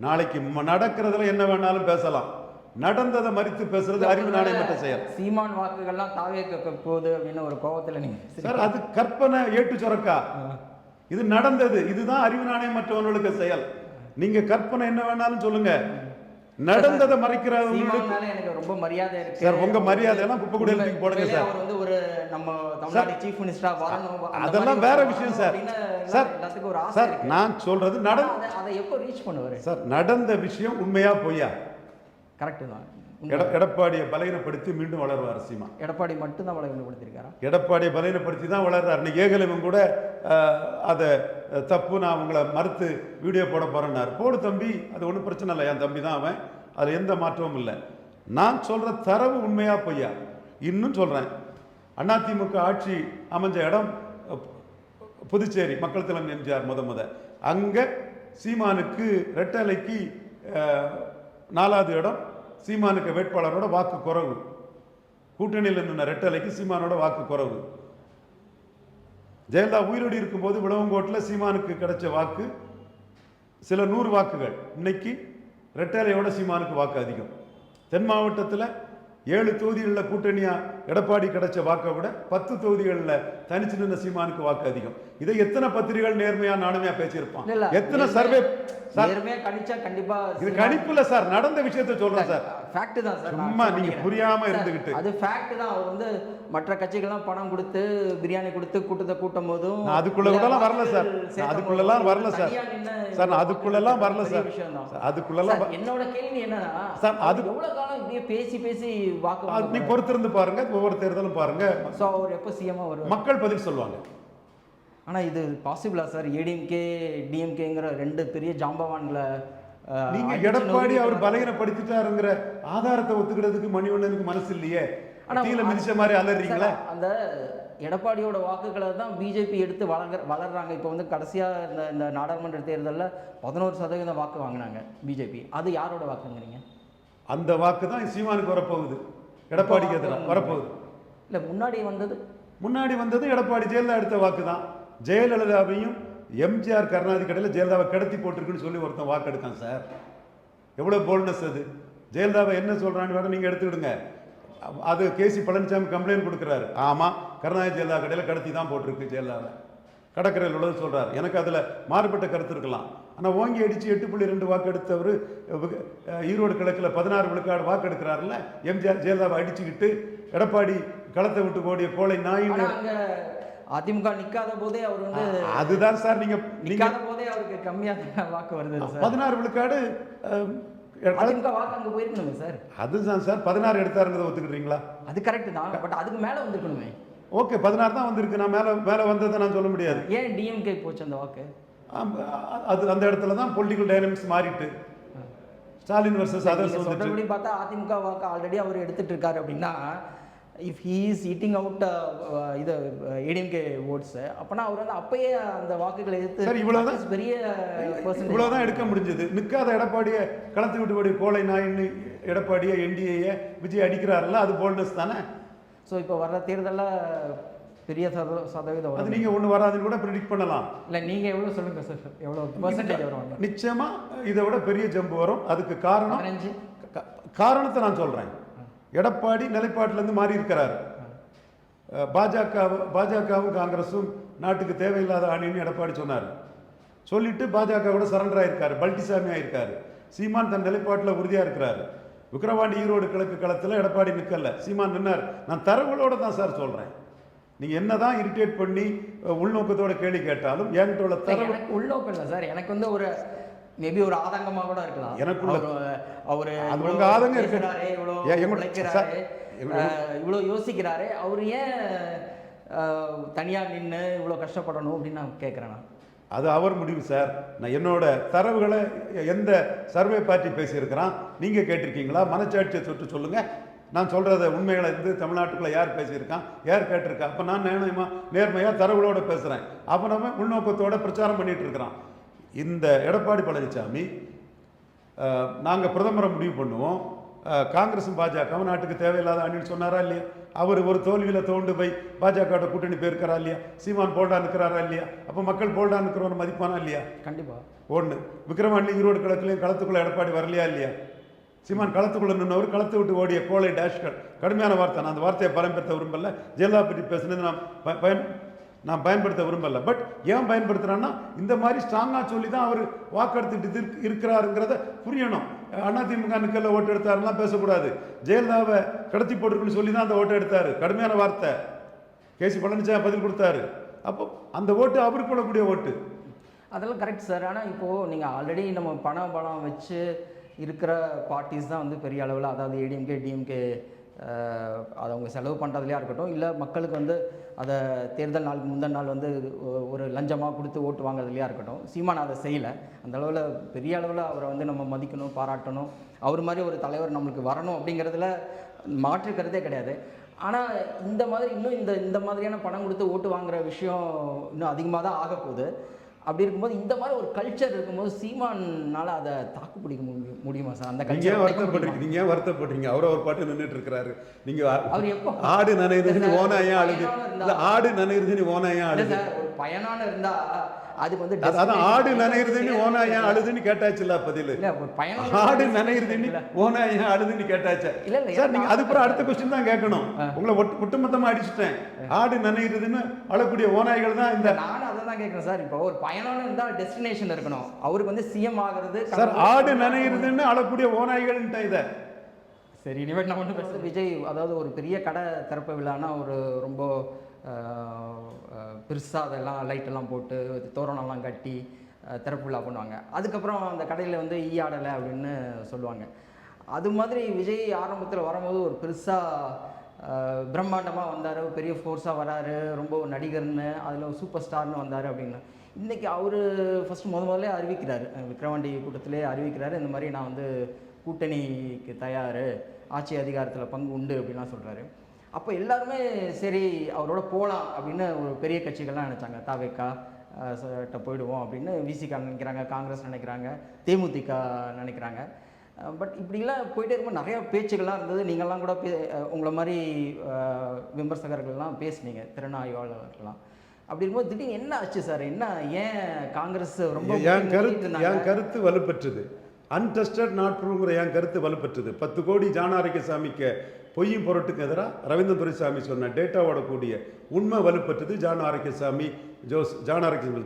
நாளைக்கு நடக்கிறதுல என்ன வேணாலும் பேசலாம். நடந்ததை மறித்து பேசுறது அறிவு நாணயமற்ற செயல். சீமான் வாக்குகள்லாம் தாவே போகுது அப்படின்னு ஒரு கோபத்துல நீங்க சார் அது கற்பனை ஏட்டு சொரக்கா. இது நடந்தது. இதுதான் அறிவு நாணயமற்றவர்களுக்கு செயல். நீங்க கற்பனை என்ன வேணாலும் சொல்லுங்க, நடந்ததை மறைக்கிறது எனக்கு ரொம்ப மரியாதை இருக்கு சார். உங்க மரியாதை எல்லாம் குப்பை கூட எழுதி போடுங்க சார். அவர் வந்து ஒரு நம்ம தமிழ்நாடு சீஃப் மினிஸ்டரா வரணும், அதெல்லாம் வேற விஷயம் சார். சார் எல்லாத்துக்கும் ஒரு ஆசை சார் நான் சொல்றது அதை எப்போ ரீச் பண்ணுவாரு சார்? நடந்த விஷயம் உண்மையா பொய்யா? கரெக்ட் தான். எடப்பாடியை பலகீனப்படுத்தி மீண்டும் வளர்வார் சீமா. எடப்பாடி மட்டும் தான் பலகீனப்படுத்திருக்காரா? எடப்பாடியை பலகீனப்படுத்தி தான் வளர்றார். இன்னைக்கு ஏகலைவன் கூட அதை தப்பு, நான் உங்களை மறுத்து வீடியோ போட போறேன்னார். போடு தம்பி, அது ஒன்றும் பிரச்சனை இல்லை. என் தம்பி தான் அவன், அதில் எந்த மாற்றமும் இல்லை. நான் சொல்ற தரவு உண்மையா பொய்யா? இன்னும் சொல்றேன், அதிமுக ஆட்சி அமைஞ்ச இடம் புதுச்சேரி மக்கள் தலைவர் எம்ஜிஆர் முத அங்க சீமானுக்கு ரெட்டலைக்கு 4வது இடம். சீமானுக்கு வேட்பாளரோட வாக்கு குறைவு. கூட்டணியில் நின்ற ரெட்டலைக்கு சீமானோட வாக்கு குறைவு. ஜெயலலிதா உயிரோடு இருக்கும்போது விளவங்கோட்டில் சீமானுக்கு கிடைச்ச வாக்கு சில 100 வாக்குகள். இன்னைக்கு ரெட்டலையோட சீமானுக்கு வாக்கு அதிகம். தென் மாவட்டத்தில் 7 தொகுதிகளில் கூட்டணியா எடப்பாடி கிடைச்ச வாக்கை விட 10 தொகுதிகளில் தனிச்சு நின்ற சீமானுக்கு வாக்கு அதிகம். இதை எத்தனை பத்திரிகைகள் நேர்மையா நானுமையா பேசியிருப்பான்? எத்தனை சர்வே நேர்மையா கணிச்சா கண்டிப்பா இது கணிப்புல சார், நடந்த விஷயத்தை சொல்றேன் சார். ஃபேக்ட் தான் சார். சும்மா நீங்க புரியாம இருந்துகிட்டு அது ஃபேக்ட் தான். அவர் வந்து மற்ற கட்சிகள்லாம் பணம் கொடுத்து பிரியாணி கொடுத்து கூட்டும் போதும் அதுக்குள்ளலாம் வரல சார். அதுக்குள்ளலாம் வரல சார். சார் அதுக்குள்ளலாம் வரல சார். அதுக்குள்ளலாம் என்னோட கேள்வி என்னன்னா சார், அது எவ்வளவு காலம் இப்படியே பேசி வாக்கு நீ பொறுத்திருந்து பாருங்க, ஒவ்வொரு தேர்தலும் பாருங்க. சோ அவர் எப்போ சிஎம்மா வருவார்? மக்கள் பதில் சொல்லுவாங்க. ஆனால் இது பாசிபிளா சார்? ஏடிஎம்கே டிஎம்கேங்கிற 2 பெரிய ஜாம்பவான்களை நீங்க எடப்பாடி அவர் பலகீனப்படுத்திட்டாருங்கிற ஆதாரத்தை ஒத்துக்கிறதுக்கு மணிவண்ணனுக்கு மனசு இல்லையே. கீழே மிதிச்ச மாதிரி அலறீங்களா? அந்த எடப்பாடியோட வாக்குகளை தான் பிஜேபி எடுத்து வளர்றாங்க. இப்போ வந்து கடைசியாக இந்த நாடாளுமன்ற தேர்தலில் 11% வாக்கு வாங்கினாங்க பிஜேபி. அது யாரோட வாக்குங்கிறீங்க? அந்த வாக்கு தான் சீமானுக்கு வரப்போகுது, எடப்பாடிக்கு எதிராக வரப்போகுது. இல்லை முன்னாடி வந்தது எடப்பாடி ஜெயலலிதா எடுத்த வாக்கு தான். ஜெயலலிதாவையும் எம்ஜிஆர் கருணாநிதி கடையில் ஜெயலலிதாவை கடத்தி போட்டிருக்குன்னு சொல்லி ஒருத்தன் வாக்கெடுக்கான் சார். எவ்வளோ போல்னஸ் அது. ஜெயலலிதாவை என்ன சொல்கிறான்னு வேணால் நீங்கள் எடுத்துக்கிடுங்க. அது கேசி பழனிசாமி கம்ப்ளைண்ட் கொடுக்குறாரு. ஆமாம், கருணாநிதி ஜெயலலிதா கடையில் கடத்தி தான் போட்டிருக்கு ஜெயலலிதாவை, கடற்கரையில் உள்ளது சொல்கிறார். எனக்கு அதில் மாறுபட்ட கருத்து இருக்கலாம். ஆனால் ஓங்கி அடித்து 8.2 வாக்கு எடுத்தவர் ஈரோடு கிழக்கில் 16 விழுக்காடு வாக்கு எடுக்கிறாருல்ல. எம்ஜிஆர் ஜெயலலிதாவை அடிச்சுக்கிட்டு எடப்பாடி களத்தை விட்டு ஓடிய கோழை நாயின்னு அதிமுக நிக்காத போதே அவர் வந்து அதுதான் சார். நீங்க நிக்காத போதே அவருக்கு கம்மியாக வாக்கு வருது சார். 16 விழுக்காடு அதிமுக வாக்கு அங்கே போயிருக்கணுமே சார். அதுதான் சார் 16 எடுத்தாருங்கிறத ஒத்துக்கிறீங்களா? அது கரெக்ட் தான், பட் அதுக்கு மேலே வந்திருக்கணுமே. ஓகே, 16 தான் வந்திருக்கு. நான் மேலே வந்ததை நான் சொல்ல முடியாது. ஏன் டிஎம்கே போச்சு அந்த வாக்கு? அது அந்த இடத்துல தான் பொலிட்டிக்கல் டைனமிக்ஸ் மாறிட்டு ஸ்டாலின் வர்சஸ் அதர்ஸ் சொல்றபடி பார்த்தா அதிமுக வாக்கு ஆல்ரெடி அவர் எடுத்துட்டு இருக்காரு அப்படின்னா, if he is eating out இது ஏடிஎம்கே ஓட்ஸ், அப்போனா அவர் வந்து அப்பயே அந்த வாக்குகளை எடுத்து சார் இவ்வளோதான் பெரிய இவ்வளோதான் எடுக்க முடிஞ்சது. நிற்காத எடப்பாடியை களத்து விட்டு போய் கோழை நாயின்னு எடப்பாடியை என்டிஏ விஜய் அடிக்கிறாருல்ல, அது போல்னஸ் தானே. ஸோ இப்போ வர்ற தேர்தலில் பெரிய சதவீதம் அது நீங்கள் ஒன்று வராதுன்னு கூட ப்ரிடிக்ட் பண்ணலாம். இல்லை நீங்கள் எவ்வளோ சொல்லுங்கள் சார், எவ்வளோ பர்சன்டேஜ் வரும்? நிச்சயமாக இதை விட பெரிய ஜம்ப் வரும். அதுக்கு காரணம் காரணத்தை நான் சொல்கிறேன். எடப்பாடி நிலைப்பாட்டிலேருந்து மாறி இருக்கிறார். பாஜகவும் காங்கிரஸும் நாட்டுக்கு தேவையில்லாத அணின்னு எடப்பாடி சொன்னார். சொல்லிட்டு பாஜகவோட சரண்டர் ஆயிருக்காரு, பல்டிசாமி ஆயிருக்காரு. சீமான் தன் நிலைப்பாட்டில் உறுதியாக இருக்கிறாரு. விக்கிரவாண்டி ஈரோடு கிழக்கு களத்தில் எடப்பாடி நிற்கல, சீமான் நின்னார். நான் தரவுகளோட தான் சார் சொல்கிறேன். நீங்கள் என்ன தான் இரிட்டேட் பண்ணி உள்நோக்கத்தோட கேள்வி கேட்டாலும் என்கிட்ட உள்ள தரவு உள்நோக்கம் இல்லை சார். எனக்கு வந்து ஒரு மேபி ஒரு ஆதங்கமாக கூட இருக்கலாம். எனக்கு அவர் உங்கள் ஆதங்கம் இருக்கிறாரு, இவ்வளோ யோசிக்கிறாரு, அவர் ஏன் தனியாக நின்று இவ்வளோ கஷ்டப்படணும் அப்படின்னு நான் கேட்குறேன். அது அவர் முடிவு சார். நான் என்னோட தரவுகளை எந்த சர்வே பார்ட்டி பேசியிருக்கிறான் நீங்கள் கேட்டிருக்கீங்களா? மனச்சாட்சியை தொட்டு சொல்லுங்கள். நான் சொல்கிறத உண்மைகளை இருந்து தமிழ்நாட்டுக்குள்ளே யார் பேசியிருக்கான், யார் கேட்டிருக்கா? அப்போ நான் நேர்மையாக தரவுகளோடு பேசுகிறேன். அப்போ நம்ம உள்நோக்கத்தோடு பிரச்சாரம் பண்ணிகிட்டு இருக்கிறான். இந்த எடப்பாடி பழனிசாமி நாங்கள் பிரதமரை முடிவு பண்ணுவோம், காங்கிரஸும் பாஜகவும் நாட்டுக்கு தேவையில்லாத அணின்னு சொன்னாரா இல்லையா? அவர் ஒரு தோல்வியில் தோண்டு போய் பாஜகவோட கூட்டணி போயிருக்கிறா இல்லையா? சீமான் போல்டா இருக்கிறாரா இல்லையா? அப்போ மக்கள் போல்டா இருக்கிறவன் மதிப்பானா இல்லையா? கண்டிப்பாக. ஒன்று, விக்கிரவாண்டி ஈரோடு கிழக்குலையும் களத்துக்குள்ளே எடப்பாடி வரலையா இல்லையா? சீமான் களத்துக்குள்ளே நின்றவர் களத்தை விட்டு ஓடிய கோழை டேஷ்கள், கடுமையான வார்த்தை. நான் அந்த வார்த்தையை பயன்படுத்த விரும்பல. ஜெயலலிதா பற்றி பேசுனது நான் பயன்படுத்த விரும்பல. பட் ஏன் பயன்படுத்துகிறான்னா, இந்த மாதிரி ஸ்ட்ராங்காக சொல்லி தான் அவர் வாக்கெடுத்துட்டு இருக்கிறாருங்கிறத புரியணும். அதிமுக நிக்கல ஓட்டு எடுத்தாருலாம் பேசக்கூடாது. ஜெயலலிதாவை கடத்தி போட்டுருக்குன்னு சொல்லி தான் அந்த ஓட்டை எடுத்தார். கடுமையான வார்த்தை. கேசி பழனிசாமி பதில் கொடுத்தாரு. அப்போ அந்த ஓட்டு அவருக்கு கொள்ளக்கூடிய ஓட்டு. அதெல்லாம் கரெக்ட் சார். ஆனால் இப்போது நீங்கள் ஆல்ரெடி நம்ம பணம் வச்சு இருக்கிற பார்ட்டிஸ் தான் வந்து பெரிய அளவில், அதாவது ஏடிஎம்கே டிஎம்கே அதை அவங்க செலவு பண்ணுறதுலையா இருக்கட்டும், இல்லை மக்களுக்கு வந்து அதை தேர்தல் நாளுக்கு முந்தின நாள் வந்து ஒரு லஞ்சமாக கொடுத்து ஓட்டு வாங்குறதுலையா இருக்கட்டும், சீமான் அதை செய்யலை. அந்த அளவில் பெரிய அளவில் அவரை வந்து நம்ம மதிக்கணும், பாராட்டணும். அவர் மாதிரி ஒரு தலைவர் நம்மளுக்கு வரணும் அப்படிங்கிறதுல மாற்றுக்கிறதே கிடையாது. ஆனால் இந்த மாதிரி இன்னும் இந்த மாதிரியான பணம் கொடுத்து ஓட்டு வாங்குகிற விஷயம் இன்னும் அதிகமாக தான் ஆக போகுது. அப்படி இருக்கும்போது இந்த மாதிரி ஒரு கல்ச்சர் இருக்கும்போது சீமானால அதை தாக்கு பிடிக்க முடியுமா சார்? அந்த கல்ச்சர் நீங்க ஏன் வருத்தப்படுறீங்க? அவர் பாட்டு நின்றுட்டு இருக்கிறாரு. நீங்க அவர் எப்போ ஆடு நனையுதுன்னு ஓனாயா அழுது, ஆடு நனையுதுன்னு ஓனாயா அழுது, ஒரு பயனான இருந்தா அதுக்கு வந்து அதான் ஆடு நனையுதுன்னு ஓனாயா அழுதுன்னு கேட்டாச்சுல்ல பதில். ஆடு நனையுதுன்னு ஓனாயா அழுதுன்னு கேட்டாச்சு சார். நீங்க அதுக்கப்புறம் அடுத்த கொஸ்டின் தான் கேட்கணும். உங்களை ஒட்டுமொத்தமா அடிச்சுட்டேன். ஆடு நனையுதுன்னு அழக்கூடிய ஓநாய்கள் தான் இந்த. நானும் அதை தான் கேட்குறேன் சார். இப்போ ஒரு பயனான இருந்தால் டெஸ்டினேஷன் இருக்கணும். அவருக்கு வந்து சிஎம் ஆகிறது சார். ஆடு நனையுதுன்னு அழக்கூடிய ஓநாய்கள்ன்ட்ட இதை சரி இனிமேல் நான் ஒன்று பேசுகிறேன். விஜய் அதாவது ஒரு பெரிய கடை திறப்பு விழான்னா ஒரு ரொம்ப பெருசாக அதெல்லாம் லைட்டெல்லாம் போட்டு தோரணம்லாம் கட்டி திறப்பு விழா பண்ணுவாங்க. அதுக்கப்புறம் அந்த கடையில் வந்து ஆடலை அப்படின்னு சொல்லுவாங்க. அது மாதிரி விஜய் ஆரம்பத்தில் வரும்போது ஒரு பெருசாக பிரம்மாண்டமாக வந்தார், பெரிய ஃபோர்ஸாக வராரு, ரொம்ப நடிகர்னு, அதில் சூப்பர் ஸ்டார்னு வந்தார் அப்படின்னு. இன்றைக்கி அவர் ஃபஸ்ட்டு முதல்ல அறிவிக்கிறார், விக்கிரவாண்டி கூட்டத்திலே அறிவிக்கிறாரு, இந்த மாதிரி நான் வந்து கூட்டணிக்கு தயார், ஆட்சி அதிகாரத்தில் பங்கு உண்டு அப்படின்லாம் சொல்கிறாரு. அப்போ எல்லாருமே சரி அவரோட போகலாம் அப்படின்னு ஒரு பெரிய கட்சிகள்லாம் நினச்சாங்க. தாவேக்கா போயிடுவோம் அப்படின்னு விசிகா நினைக்கிறாங்க, காங்கிரஸ் நினைக்கிறாங்க, தேமுதிக நினைக்கிறாங்க. பட் இப்படிலாம் போயிட்டே இருக்கும்போது நிறையா பேச்சுகள்லாம் இருந்தது. நீங்கள்லாம் கூட உங்களை மாதிரி விமர்சகர்கள்லாம் பேசுனீங்க, திறனாய்வாளர்கள்லாம். அப்படி இருக்கும்போது திடீர்னு என்ன ஆச்சு சார்? என்ன ஏன் காங்கிரஸ் ரொம்ப என் கருத்து வலுப்பெற்றது. அன்டெஸ்டட் நாட் ப்ரூவ்ங்கிற என் கருத்து வலுப்பெற்றது. 10 கோடி ஜான ஆரோக்கியசாமிக்கு பொய்யும் பொருட்டுக்கு எதிராக ரவீந்திரன் துரைசாமி சொன்ன டேட்டாவோட கூடிய உண்மை வலுப்பெற்றது. ஜான ஆரோக்கியசாமி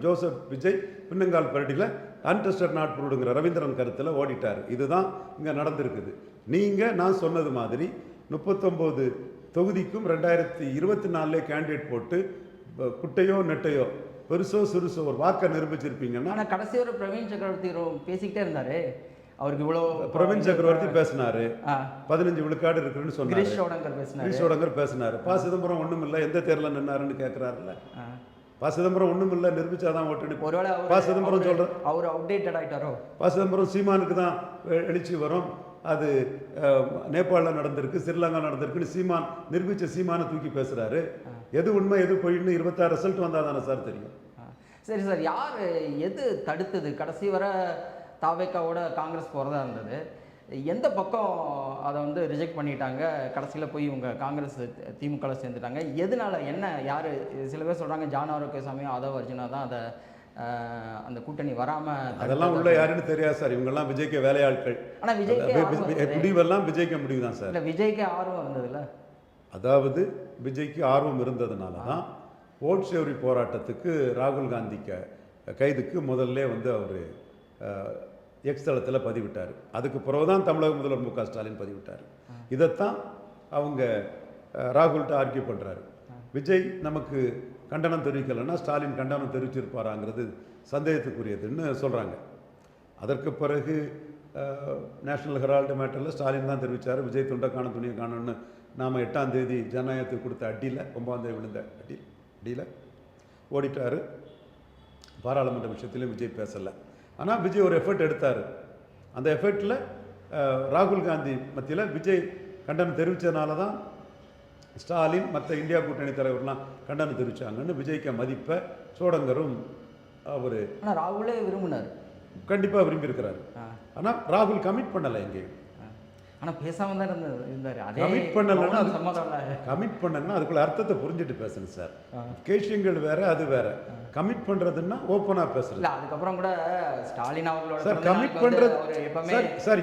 ஜோசப் விஜய் பின்னங்கால் பரடியில் அன்டெஸ்டட் நாட் ப்ரூவ்டுங்கிற ரவீந்திரன் கருத்தில் ஓடிட்டார். இதுதான் இங்கே நடந்திருக்குது. நீங்கள் நான் சொன்னது மாதிரி 39 தொகுதிக்கும் 2024 கேண்டிடேட் போட்டு குட்டையோ நெட்டையோ பெருசோ சிறுசோ ஒரு வாக்கை நிரூபிச்சிருப்பீங்கன்னா. ஆனால் கடைசி வரை பிரவீன் சக்கரவர்த்தி பேசிக்கிட்டே இருந்தாரு. அவருக்கு இவ்வளோ பிரவீன் சக்கரவர்த்தி பேசினாரு, 15 விழுக்காடு இருக்குன்னு சொன்னாரு. கிரீஷ் ஷோடங்கர் பேசினாரு. சிதம்பரம் ஒன்றும் இல்லை, எந்த தேர்தலில் நின்னாருன்னு கேட்குறாருல்ல. சிதம்பரம் ஒன்றும் இல்லை, நிரூபிச்சாதான் ஓட்டு. ஒருவேளை சிதம்பரம் சொல்ற அவர் அப்டேட்டட் ஆகிட்டாரோ. சிதம்பரம் சீமானுக்கு தான் எழுச்சி வரும், அது நேபாளில் நடந்திருக்கு, ஸ்ரீலங்கா நடந்திருக்குன்னு சீமான் நிரூபிச்ச சீமானை தூக்கி பேசுறாரு. எது உண்மை எது பொய்ன்னு 26 ரிசல்ட் வந்தால் தானே சார் தெரியும். சரி சார், யார் எது தடுத்தது? கடைசி வர தாவேக்காவோட காங்கிரஸ் போகிறதா இருந்தது. எந்த பக்கம் அதை ரிஜெக்ட் பண்ணிட்டாங்க? கடைசியில் போய் இவங்க காங்கிரஸ் திமுகவில் சேர்ந்துட்டாங்க. எதனால? என்ன யார்? சில பேர் சொல்கிறாங்க ஜான ஆரோக்கியசாமி ஆதவ் அர்ஜுனா தான் அதை அந்த கூட்டணி வராமல். அதெல்லாம் உள்ள யாருன்னு தெரியாது சார். இவங்கெல்லாம் விஜய்க்கு வேலையாட்கள். ஆனால் விஜய்க்கு முடிவெல்லாம் விஜய்க்கு முடிவு தான் சார். இல்லை, விஜய்க்கு ஆர்வம் இருந்ததுல்ல. அதாவது விஜய்க்கு ஆர்வம் இருந்ததுனால தான் ஓட் ஷேவரி போராட்டத்துக்கு ராகுல் காந்திக்கு கைதுக்கு முதல்ல அவர் எக்ஸ் தளத்தில் பதிவிட்டார். அதுக்கு பிறகு தான் தமிழக முதல்வர் மு க ஸ்டாலின் பதிவிட்டார். இதைத்தான் அவங்க ராகுல்கிட்ட ஆர்கியூ பண்ணுறாரு. விஜய் நமக்கு கண்டனம் தெரிவிக்கலைன்னா ஸ்டாலின் கண்டனம் தெரிவிச்சிருப்பாராங்கிறது சந்தேகத்துக்குரியதுன்னு சொல்கிறாங்க. அதற்கு பிறகு நேஷனல் ஹெரால்டு மேட்டரில் ஸ்டாலின் தான் தெரிவித்தார், விஜய் துண்டை காணும் துணியை காணும்னு. நாம் 8ஆம் தேதி ஜனநாயகத்துக்கு கொடுத்த அடியில் 9ஆம் தேதி விழுந்த அடியில் ஓடிட்டார். பாராளுமன்ற விஷயத்திலையும் விஜய் பேசலை. ஆனால் விஜய் ஒரு எஃபர்ட் எடுத்தார். அந்த எஃபர்ட்டில் ராகுல் காந்தி மத்தியில் விஜய் கண்டனம் தெரிவித்ததுனால தான் ஸ்டாலின் மற்ற இந்தியா கூட்டணி தலைவர்லாம் கண்டனம் தெரிவித்தாங்கன்னு விஜய்க்கு மதிப்பை ஷோடங்கரும் அவர் ராகுலே விரும்பினார், கண்டிப்பாக விரும்பியிருக்கிறார். ஆனால் ராகுல் கமிட் பண்ணலை எங்கேயும். ஆனால் பேசாமல் தான் இருந்தார். கமிட் பண்ணலன்னா அதுக்குள்ள அர்த்தத்தை புரிஞ்சுட்டு பேசணும் சார். கேஷியங்கள் வேற, அது வேற. கமிட் பண்றதுன்னா ஓப்பனா பேசுறது. அதுக்கப்புறம் கூட ஸ்டாலின் அவர்களோட சார் கமிட் பண்றது சார்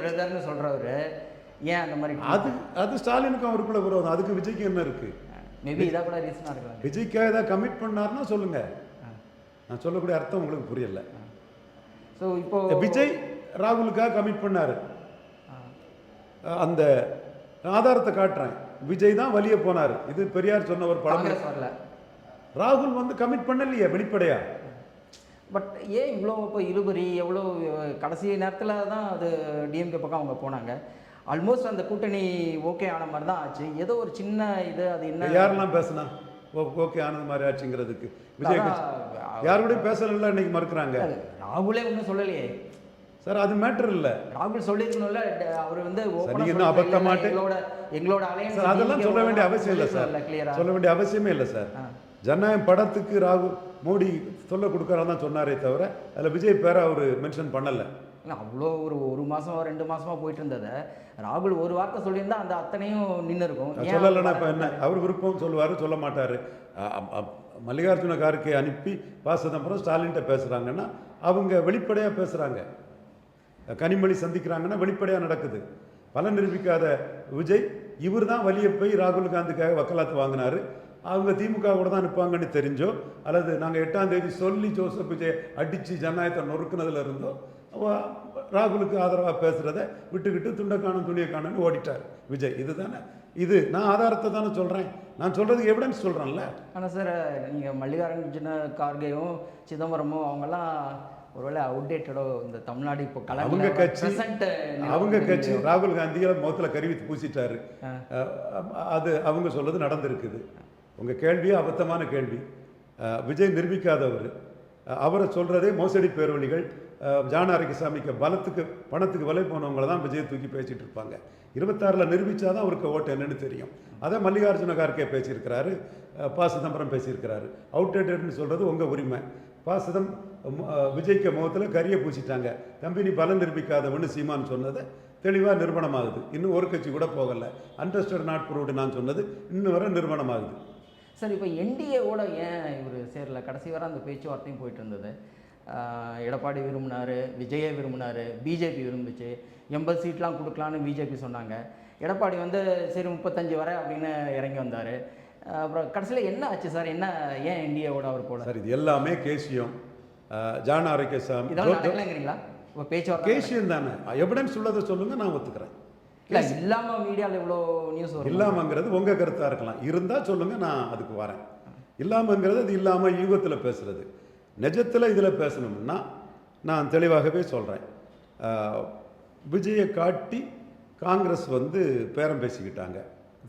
பிரதர்னு சொல்றவரு ஏன் அந்த மாதிரி அது ஸ்டாலினுக்கும் அவருக்குள்ள விரோதம். அதுக்கு விஜய்க்கு என்ன இருக்கு? மேபி இதாக கூட ரீசனாக இருக்கலாம். விஜய்க்காக ஏதாவது கமிட் பண்ணாருன்னா சொல்லுங்க. நான் சொல்லக்கூடிய அர்த்தம் உங்களுக்கு புரியல. ஸோ இப்போ விஜய் ராகுலுக்காக கமிட் பண்ணாரு. அந்த ஆதாரத்தை காட்டுறேன். விஜய் தான் வலிய போனார். இது பெரியார் சொன்ன ஒரு படம். வரல, ராகுல் கமிட் பண்ணலையே வெளிப்படையா. பட் ஏன் இவ்வளோ இப்போ இழுபறி எவ்வளோ கடைசி நேரத்தில் தான் அது டிஎம்கே பக்கம் அவங்க போனாங்க. ஆல்மோஸ்ட் அந்த கூட்டணி ஓகே ஆன மாதிரி தான் ஆச்சு. ஏதோ ஒரு சின்ன இது, அது என்ன யாரெல்லாம் பேசினா ஓகே ஆனது மாதிரி ஆச்சுங்கிறதுக்கு விஜய் யாரோடையும் பேசல. இன்னைக்கு மறுக்கிறாங்க. ராகுலே ஒன்றும் சொல்லலையே சார். அது மேட்டர் இல்லை. ராகுல் சொல்லியிருக்கணும்ல. அவர் எங்களோட அலையன்ஸ் அதெல்லாம் சொல்ல வேண்டிய அவசியம் இல்லை சார். சொல்ல வேண்டிய அவசியமே இல்லை சார். ஜனநாயகம் படத்துக்கு ராகுல் மோடி சொல்ல கொடுக்குறாரு தான் சொன்னாரே தவிர அதில் விஜய் பேரை அவர் மென்ஷன் பண்ணலை. அவ்வளோ ஒரு மாதம் 2 மாதமாக போயிட்டு இருந்ததை ராகுல் ஒரு வார்த்தை சொல்லியிருந்தா அந்த அத்தனையும் நின்று இருக்கும். சொல்லலைன்னா இப்போ என்ன? அவர் விருப்பம் சொல்லுவார், சொல்ல மாட்டார். மல்லிகார்ஜுன கார்கே அனுப்பி சிதம்பரம் ஸ்டாலின்கிட்ட பேசுகிறாங்கன்னா அவங்க வெளிப்படையாக பேசுகிறாங்க. கனிமொழி சந்திக்கிறாங்கன்னா வெளிப்படையாக நடக்குது. பலன் நிரூபிக்காத விஜய் இவர் தான் வலிய போய் ராகுல் காந்திக்காக வக்கலாத்து வாங்கினார். அவங்க திமுக கூட தான் நிற்பாங்கன்னு தெரிஞ்சோ அல்லது நாங்கள் 8ஆம் தேதி சொல்லி ஜோசப் விஜய் அடித்து ஜனநாயகத்தை நொறுக்குனதுல இருந்தோ ராகுலுக்கு ஆதரவாக பேசுகிறத விட்டுக்கிட்டு துண்டை காணும் துணியை காணும்னு ஓடிட்டார் விஜய். இதுதானே இது? நான் ஆதாரத்தை தானே சொல்கிறேன். நான் சொல்கிறதுக்கு எவிடன்ஸ் சொல்கிறேன்ல. ஆனால் சார், நீங்கள் மல்லிகார்ஜுன கார்கேயும் சிதம்பரமும் அவங்கெல்லாம் ஒருவேளை அவுடேட்டடோ இந்த தமிழ்நாடு இப்போ அவங்க கட்சி ராகுல் காந்தியை முகத்தில் கருவி பூசிட்டாரு. அது அவங்க சொல்றது நடந்திருக்குது. உங்கள் கேள்வியே அபத்தமான கேள்வி. விஜய் நிரூபிக்காதவர். அவரை சொல்கிறதே மோசடி பேரவழிகள். ஜான ஆரோக்கியசாமிக்கு பணத்துக்கு விலை போனவங்கள தான் விஜய் தூக்கி பேசிகிட்டு இருப்பாங்க. 26 நிரூபித்தாதான் அவருக்கு ஓட்டு என்னன்னு தெரியும். அதை மல்லிகார்ஜுன கார்கே பேசியிருக்கிறாரு, சிதம்பரம் பேசியிருக்கிறாரு. அவுடேட்டட்னு சொல்கிறது உங்கள் உரிமை. விஜய்க்கு முகத்தில் கரியை பூசிட்டாங்க. தம்பி நீ பலன் நிரூபிக்காதவன்னு சீமான் சொன்னதை தெளிவாக நிரூபணமாகுது. இன்னும் ஒரு கட்சி கூட போகலை. அன்டெஸ்டட் நாட் ப்ரூவ்டு நான் சொன்னது இன்னும் வரை நிரூபணமாகுது. சார் இப்போ என்டிஏவோட ஏன் இவர் சேரல? கடைசி வரை அந்த பேச்சுவார்த்தையும் போயிட்டு இருந்தது. எடப்பாடி விரும்பினார், விஜயை விரும்பினார், பிஜேபி விரும்புச்சு, 80 சீட்லாம் கொடுக்கலான்னு பிஜேபி சொன்னாங்க. எடப்பாடி வந்து சரி 35 வரை அப்படின்னு இறங்கி வந்தார். அப்புறம் கடைசியில் என்ன ஆச்சு சார்? என்ன ஏன் என்டிஏவோட அவர் போல? சார் இது எல்லாமே கேசியம். ஜான் ஆரோக்கியசாமி இதெல்லாம் நடக்கலைங்கிறீங்களா? இப்போ பேச்சுவார்த்தை கேசியம் தானே. எவிடன்ஸ் உள்ளதை சொல்லுங்க, நான் ஒத்துக்கிறேன். இல்லை இல்லாமல் மீடியாவில் இவ்வளோ நியூஸ் வரும். இல்லாமங்கிறது உங்கள் கருத்தாக இருக்கலாம், இருந்தால் சொல்லுங்கள், நான் அதுக்கு வரேன். இல்லாமங்கிறது அது இல்லாமல் யூகத்தில் பேசுகிறது. நிஜத்தில் இதில் பேசணும்னா நான் தெளிவாகவே சொல்கிறேன். விஜயை காட்டி காங்கிரஸ் வந்து பேரம் பேசிக்கிட்டாங்க.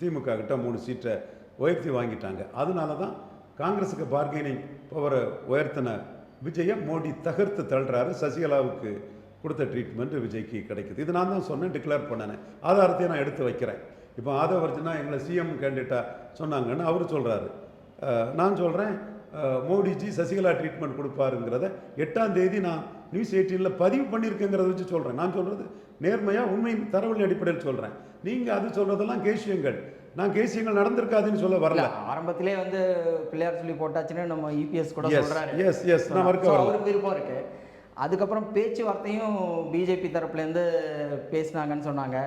திமுக கிட்ட 3 சீட்டை உயர்த்தி வாங்கிட்டாங்க. அதனால தான் காங்கிரஸுக்கு பார்கெனிங் பவரை உயர்த்தின விஜயை மோடி தகர்த்து தள்ளுறாரு. சசிகலாவுக்கு கொடுத்த ட்ரீட்மெண்ட் விஜய்க்கு கிடைக்குது. இது நான் தான் சொன்னேன், டிக்ளேர் பண்ணேன். ஆதாரத்தையும் நான் எடுத்து வைக்கிறேன். இப்போ ஆதவர்ஜனா எங்களை சிஎம் கேண்டிடேட்டாக சொன்னாங்கன்னு அவர் சொல்கிறாரு. நான் சொல்கிறேன், மோடிஜி சசிகலா ட்ரீட்மெண்ட் கொடுப்பாருங்கிறத 8ஆம் தேதி நான் நியூஸ் 18 பதிவு பண்ணியிருக்கேங்கிறத வச்சு சொல்கிறேன். நான் சொல்கிறது நேர்மையாக உண்மை தரவுகளின் அடிப்படையில் சொல்கிறேன். நீங்கள் அது சொல்கிறதெல்லாம் கேசியங்கள். நான் கேசியங்கள் நடந்திருக்காதுன்னு சொல்ல வரல. ஆரம்பத்திலே வந்து பிள்ளையார் சொல்லி போட்டாச்சுன்னு நம்ம இபிஎஸ் கூட சொல்கிறாரு. எஸ் நான் அவருக்கு விருப்பம் இருக்குது. அதுக்கப்புறம் பேச்சுவார்த்தையும் பிஜேபி தரப்புலேருந்து பேசினாங்கன்னு சொன்னாங்க.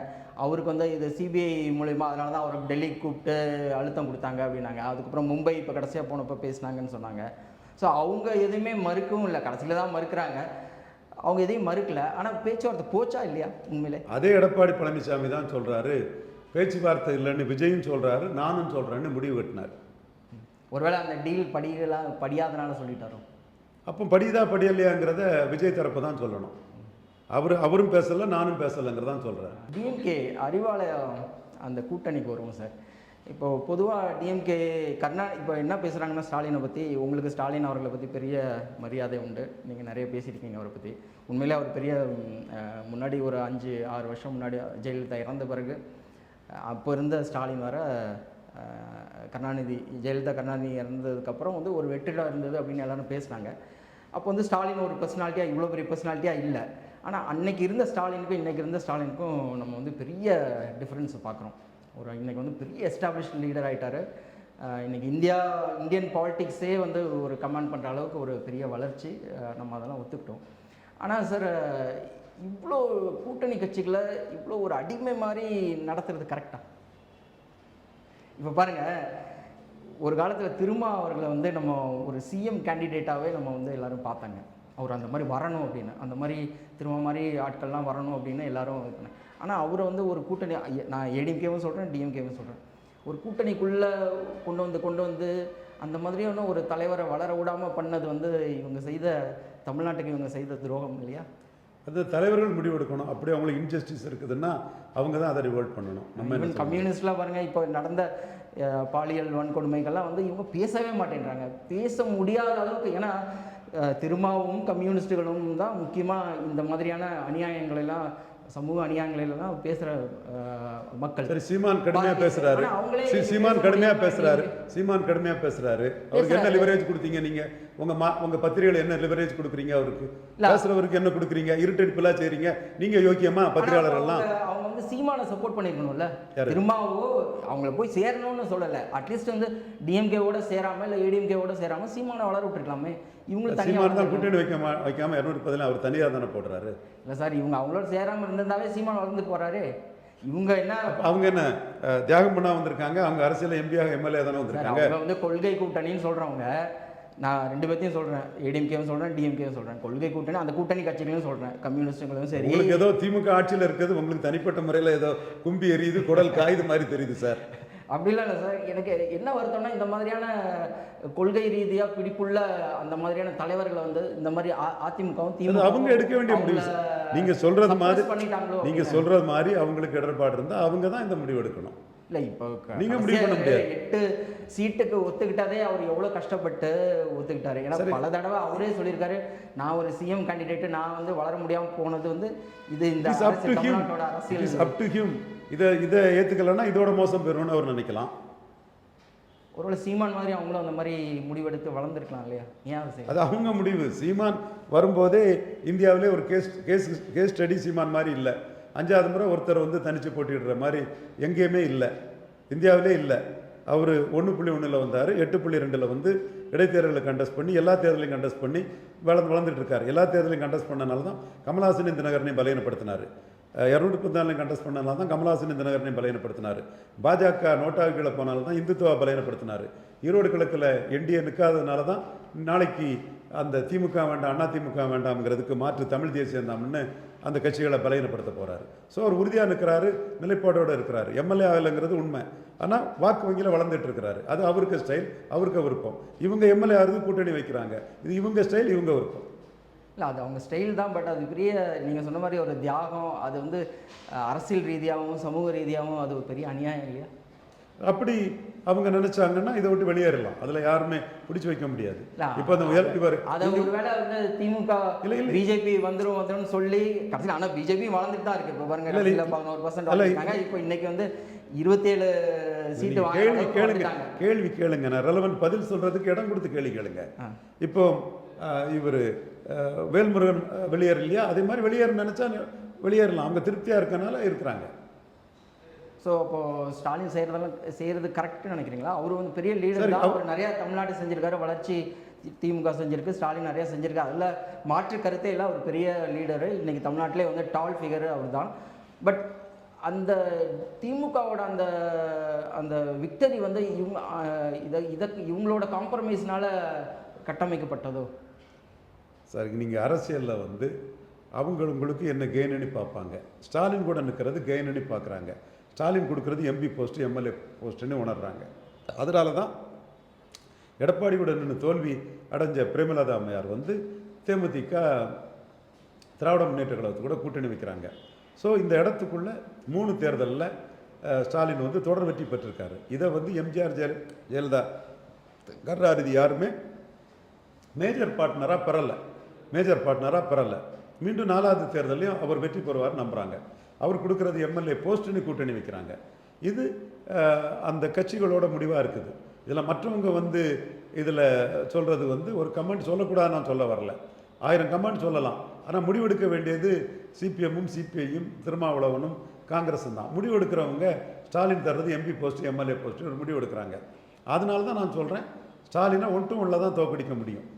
அவருக்கு வந்து இது சிபிஐ மூலிமா, அதனால தான் அவருக்கு டெல்லிக்கு கூப்பிட்டு அழுத்தம் கொடுத்தாங்க அப்படின்னாங்க. அதுக்கப்புறம் மும்பை இப்போ கடைசியாக போனப்போ பேசினாங்கன்னு சொன்னாங்க. ஸோ அவங்க எதுவுமே மறுக்கவும் இல்லை, கடைசியில் தான் மறுக்கிறாங்க. அவங்க எதையும் மறுக்கலை. ஆனால் பேச்சுவார்த்தை போச்சா இல்லையா உண்மையிலே? அதே எடப்பாடி பழனிசாமி தான் சொல்கிறாரு பேச்சுவார்த்தை இல்லைன்னு விஜயும் சொல்கிறாரு, நானும் சொல்கிறேன்னு முடிவு கட்டினார். ஒருவேளை அந்த டீல் படியாதனால சொல்லிட்டாரோ? அப்போ படியுதா படியலையாங்கிறத விஜய் தரப்பு தான் சொல்லணும். அவரும் பேசலை, நானும் பேசலைங்கிறதான் சொல்கிறேன். டிஎம்கே அறிவாலயம் அந்த கூட்டணிக்கு வருவோம் சார். இப்போது பொதுவாக டிஎம்கே இப்போ என்ன பேசுகிறாங்கன்னா ஸ்டாலினை பற்றி, உங்களுக்கு ஸ்டாலின் அவர்களை பற்றி பெரிய மரியாதை உண்டு. நீங்கள் நிறைய பேசியிருக்கீங்க அவரை பற்றி. உண்மையிலே அவர் பெரிய முன்னாடி ஒரு 5-6 வருஷம் முன்னாடி ஜெயலலிதா இறந்த பிறகு அப்போ இருந்த ஸ்டாலின் வர கருணாநிதி இறந்ததுக்கப்புறம் வந்து ஒரு வெற்றிடம் இருந்தது அப்படின்னு எல்லாரும் பேசினாங்க. அப்போ வந்து ஸ்டாலின் ஒரு பர்சனாலிட்டியாக, இவ்வளோ பெரிய பர்சனாலிட்டியாக இல்லை. ஆனால் அன்னைக்கு இருந்த ஸ்டாலினுக்கும் இன்றைக்கி இருந்த ஸ்டாலினுக்கும் நம்ம வந்து பெரிய டிஃப்ரென்ஸை பார்க்குறோம். இன்றைக்கி வந்து பெரிய எஸ்டாப்ளிஷ்ட் லீடர் ஆகிட்டார். இன்றைக்கி இந்தியன் பாலிட்டிக்ஸே வந்து ஒரு கமாண்ட் பண்ணுற அளவுக்கு ஒரு பெரிய வளர்ச்சி, நம்ம அதெல்லாம் ஒத்துக்கிட்டோம். ஆனால் சார் இவ்வளோ கூட்டணி கட்சிகளை இவ்வளோ ஒரு அடிமை மாதிரி நடத்துறது கரெக்டாக? இப்போ பாருங்கள், ஒரு காலத்தில் திருமா அவர்களை வந்து நம்ம ஒரு சிஎம் கேண்டிடேட்டாகவே நம்ம வந்து எல்லோரும் பார்த்தாங்க. அவர் அந்த மாதிரி வரணும் அப்படின்னு, அந்த மாதிரி திரும்ப மாதிரி ஆட்கள்லாம் வரணும் அப்படின்னு எல்லாரும் இது பண்ணாங்க. ஆனால் அவரை வந்து ஒரு கூட்டணி, நான் ஏடிஎம்கேவும் சொல்கிறேன், டிஎம்கேவும் சொல்கிறேன், ஒரு கூட்டணிக்குள்ளே கொண்டு வந்து அந்த மாதிரியான ஒரு தலைவரை வளர விடாமல் பண்ணது வந்து தமிழ்நாட்டுக்கு இவங்க செய்த துரோகம் இல்லையா? அது தலைவர்கள் முடிவெடுக்கணும். அப்படி அவங்களுக்கு இன்ஜஸ்டிஸ் இருக்குதுன்னா அவங்க தான் அதை ரிவோல்ட் பண்ணணும். நம்ம கம்யூனிஸ்ட்லாம் பாருங்கள், இப்போ நடந்த பாலியல் வன்கொடுமைகள்லாம் வந்து இவங்க பேசவே மாட்டேன்றாங்க, பேச முடியாத அளவுக்கு. ஏன்னா திருமாவும் கம்யூனிஸ்ட்டுகளும் தான் முக்கியமாக இந்த மாதிரியான அநியாயங்களெல்லாம், சமூக அநியாயங்களெல்லாம் பேசுகிற மக்கள். சரி, சீமான் கடுமையாக பேசுகிறாரு. சீமான் கடுமையாக பேசுகிறாரு. அவருக்கு என்ன லிவரேஜ் கொடுத்தீங்க நீங்கள்? உங்கள் பத்திரிகையில் என்ன லிவரேஜ் கொடுக்குறீங்க? அவருக்கு பேசுகிறவருக்கு என்ன கொடுக்குறீங்க? இருட்டடிப்பெல்லாம் செய்கிறீங்க நீங்கள் யோக்கியமா? பத்திரிகையாளர்கள்லாம் அவங்க வந்து சீமானை சப்போர்ட் பண்ணியிருக்கணும்ல. திருமாவோ அவங்கள போய் சேரணும்னு சொல்லலை, அட்லீஸ்ட் வந்து டிஎம்கேவோட சேராமல் இல்லை ஏடிஎம்கேவோட சேராமல் சீமானை வளர விட்டுருக்கலாமே. இவங்களுக்கு தனியாக தான் கூட்டணி வைக்காமல் 210 அவர் தனியாக தானே போடுறாரு. இல்லை சார், இவங்க அவங்களோட சேராமல் இருந்திருந்தாவே சீமான் வளர்ந்து போகிறாரு. இவங்க என்ன தியாகம் பண்ணா வந்திருக்காங்க? அவங்க அரசியல் எம்பியாக எம்எல்ஏ தானே வந்திருக்காங்க. அவங்க வந்து கொள்கை கூட்டணின்னு சொல்கிறவங்க. நான் 2 பேர்த்தையும் சொல்கிறேன், ஏடிஎம்கேவும் சொல்கிறேன், டிஎம்கேவும் சொல்கிறேன். கொள்கை கூட்டணி அந்த கூட்டணி கட்சிகளையும் சொல்கிறேன், கம்யூனிஸ்ட்டுகளும் சரி. உங்களுக்கு ஏதோ திமுக ஆட்சியில் இருக்கிறது உங்களுக்கு தனிப்பட்ட முறையில் ஏதோ கும்பி எரியுது, குடல் காயுது மாதிரி தெரியுது சார். அப்படிலாம் இல்லை சார். எனக்கு என்ன வருத்தம்னா, இந்த மாதிரியான கொள்கை ரீதியாக பிடிப்புள்ள அந்த மாதிரியான தலைவர்களை வந்து இந்த மாதிரி அதிமுகவும் திமுக அவங்க எடுக்க வேண்டிய முடிவு. நீங்கள் சொல்கிறது மாதிரி பண்ணிட்டாங்களோ? நீங்கள் சொல்கிறது மாதிரி அவங்களுக்கு இடர்பாடு இருந்தால் அவங்க தான் இந்த முடிவு எடுக்கணும். இல்லை, இப்போ நீங்கள் முடிவு பண்ண முடியாது. 8 சீட்டுக்கு ஒத்துக்கிட்டதே அவர் எவ்வளோ கஷ்டப்பட்டு ஒத்துக்கிட்டாரு. ஏன்னா பல தடவை அவரே சொல்லியிருக்காரு, நான் ஒரு சிஎம் கேண்டிடேட்டு, நான் வந்து வளர முடியாமல் போனது வந்து இது இந்த தமிழ்நாட்டோட அரசியல். இதை ஏற்றுக்கலன்னா இதோட மோசம் பெறும்னு அவர் நினைக்கலாம். ஒருவேளை சீமான் மாதிரி அவங்களும் அந்த மாதிரி முடிவெடுத்து வளர்ந்துருக்கலாம் இல்லையா? ஏன் அது அவங்க முடிவு. சீமான் வரும்போதே இந்தியாவிலே ஒரு கேஸ் ஸ்டடி சீமான் மாதிரி இல்லை. 5வது முறை ஒருத்தர் வந்து தனித்து போட்டிடுற மாதிரி எங்கேயுமே இல்லை, இந்தியாவிலே இல்லை. அவர் 1.1 வந்தார், 8.2 வந்து இடைத்தேர்தலை கண்டெஸ்ட் பண்ணி எல்லா தேர்தலையும் கண்டெஸ்ட் பண்ணி வளர்ந்துட்டு இருக்காரு. எல்லா தேர்தலையும் கண்டெஸ்ட் பண்ணனால தான் கமல்ஹாசன் தினகரனையும் பலவீனப்படுத்தினார். 214 கண்டெஸ்ட் பண்ணனால தான் கமல்ஹாசன் தினகரனையும் பலவீனப்படுத்தினார். பாஜக நோட்டா கீழே போனால தான் இந்துத்துவா பலவீனப்படுத்தினார். ஈரோடு கிழக்கில் என்டிஏ நிற்காததுனால தான் நாளைக்கு அந்த திமுக வேண்டாம் அதிமுக வேண்டாம்ங்கிறதுக்கு மாற்று தமிழ் தேசியம் தாம்னு அந்த கட்சிகளை பலவீனப்படுத்த போகிறாரு. ஸோ அவர் உறுதியாக நிற்கிறாரு, நிலைப்பாடோடு இருக்கிறாரு. எம்எல்ஏ ஆகலைங்கிறது உண்மை, ஆனால் வாக்கு வங்கியில் வளர்ந்துட்டு இருக்கிறாரு. அது அவருக்கு ஸ்டைல், அவருக்கு விருப்பம். இவங்க எம்எல்ஏ ஆகிறது கூட்டணி வைக்கிறாங்க, இது இவங்க ஸ்டைல், இவங்க விருப்பம். இல்லை அது அவங்க ஸ்டைல் தான். பட் அது பெரிய நீங்கள் சொன்ன மாதிரி ஒரு தியாகம். அது வந்து அரசியல் ரீதியாகவும் சமூக ரீதியாகவும் அது ஒரு பெரிய அநியாயம் இல்லையா? அப்படி அவங்க நினைச்சாங்கன்னா இதை விட்டு வெளியேறலாம், அதுல யாருமே பிடிச்சு வைக்க முடியாது. இப்போ அந்த இவர் அதை ஒருவேளை வந்து திமுக பிஜேபி வந்துடும் சொல்லி கடைசியில், ஆனால் பிஜேபி வளர்ந்துட்டு தான் இருக்கு. இப்போ பாருங்க 11% இப்போ இன்னைக்கு வந்து 27 சீட்டு கேள்வி கேளுங்க, நான் ரெலவென்ட் பதில் சொல்றதுக்கு இடம் கொடுத்து கேள்வி கேளுங்க. இப்போ இவர் வேல்முருகன் வெளியேற இல்லையா, அதே மாதிரி வெளியேற நினைச்சா வெளியேறலாம், அவங்க திருப்தியா இருக்கனால இருக்கிறாங்க. ஸோ அப்போது ஸ்டாலின் செய்கிறது கரெக்டுன்னு நினைக்கிறீங்களா? அவர் வந்து பெரிய லீடர் தான், அவர் நிறையா தமிழ்நாடு செஞ்சுருக்காரு, வளர்ச்சி திமுக செஞ்சுருக்கு, ஸ்டாலின் நிறையா செஞ்சுருக்காரு, அதில் மாற்று கருத்தே இல்லை. அவர் பெரிய லீடரு, இன்றைக்கி தமிழ்நாட்டிலே வந்து டால் ஃபிகரு அவர் தான். பட் அந்த திமுகவோட அந்த அந்த விக்டரி வந்து இவங்களோட காம்ப்ரமைஸ்னால கட்டமைக்கப்பட்டதோ? சார், நீங்கள் அரசியலில் வந்து உங்களுக்கு என்ன கெயின்னு பார்ப்பாங்க. ஸ்டாலின் கூட நிற்கிறது கெயின்னு பார்க்குறாங்க. ஸ்டாலின் கொடுக்குறது எம்பி போஸ்ட்டு எம்எல்ஏ போஸ்ட்டுன்னு உணர்றாங்க. அதனால தான் எடப்பாடி கூட நின்று தோல்வி அடைஞ்ச பிரேமலதா அம்மையார் வந்து தேமுதிக திராவிட முன்னேற்ற கழகத்து கூட கூட்டணி வைக்கிறாங்க. ஸோ இந்த இடத்துக்குள்ள 3 தேர்தலில் ஸ்டாலின் வந்து தொடர் வெற்றி பெற்றிருக்காரு. இதை வந்து எம்ஜிஆர் ஜெயலலிதா கருணாநிதி யாருமே மேஜர் பார்ட்னராக பெறலை. மீண்டும் 4வது தேர்தலையும் அவர் வெற்றி பெறுவார் நம்புகிறாங்க. அவர் கொடுக்குறது எம்எல்ஏ போஸ்ட்டுன்னு கூட்டணி வைக்கிறாங்க. இது அந்த கட்சிகளோட முடிவாக இருக்குது. இதில் மற்றவங்க வந்து இதில் சொல்கிறது வந்து ஒரு கமெண்ட் சொல்லக்கூடாது, நான் சொல்ல வரல, 1000 கமெண்ட் சொல்லலாம். ஆனால் முடிவெடுக்க வேண்டியது சிபிஎம்மும் சிபிஐயும் திருமாவளவனும் காங்கிரஸும் தான். முடிவெடுக்கிறவங்க ஸ்டாலின் தர்றது எம்பி போஸ்ட்டு எம்எல்ஏ போஸ்ட்டு ஒரு முடிவு எடுக்கிறாங்க. அதனால தான் நான் சொல்கிறேன், ஸ்டாலினை 1-1 தான் தோற்கடிக்க முடியும்.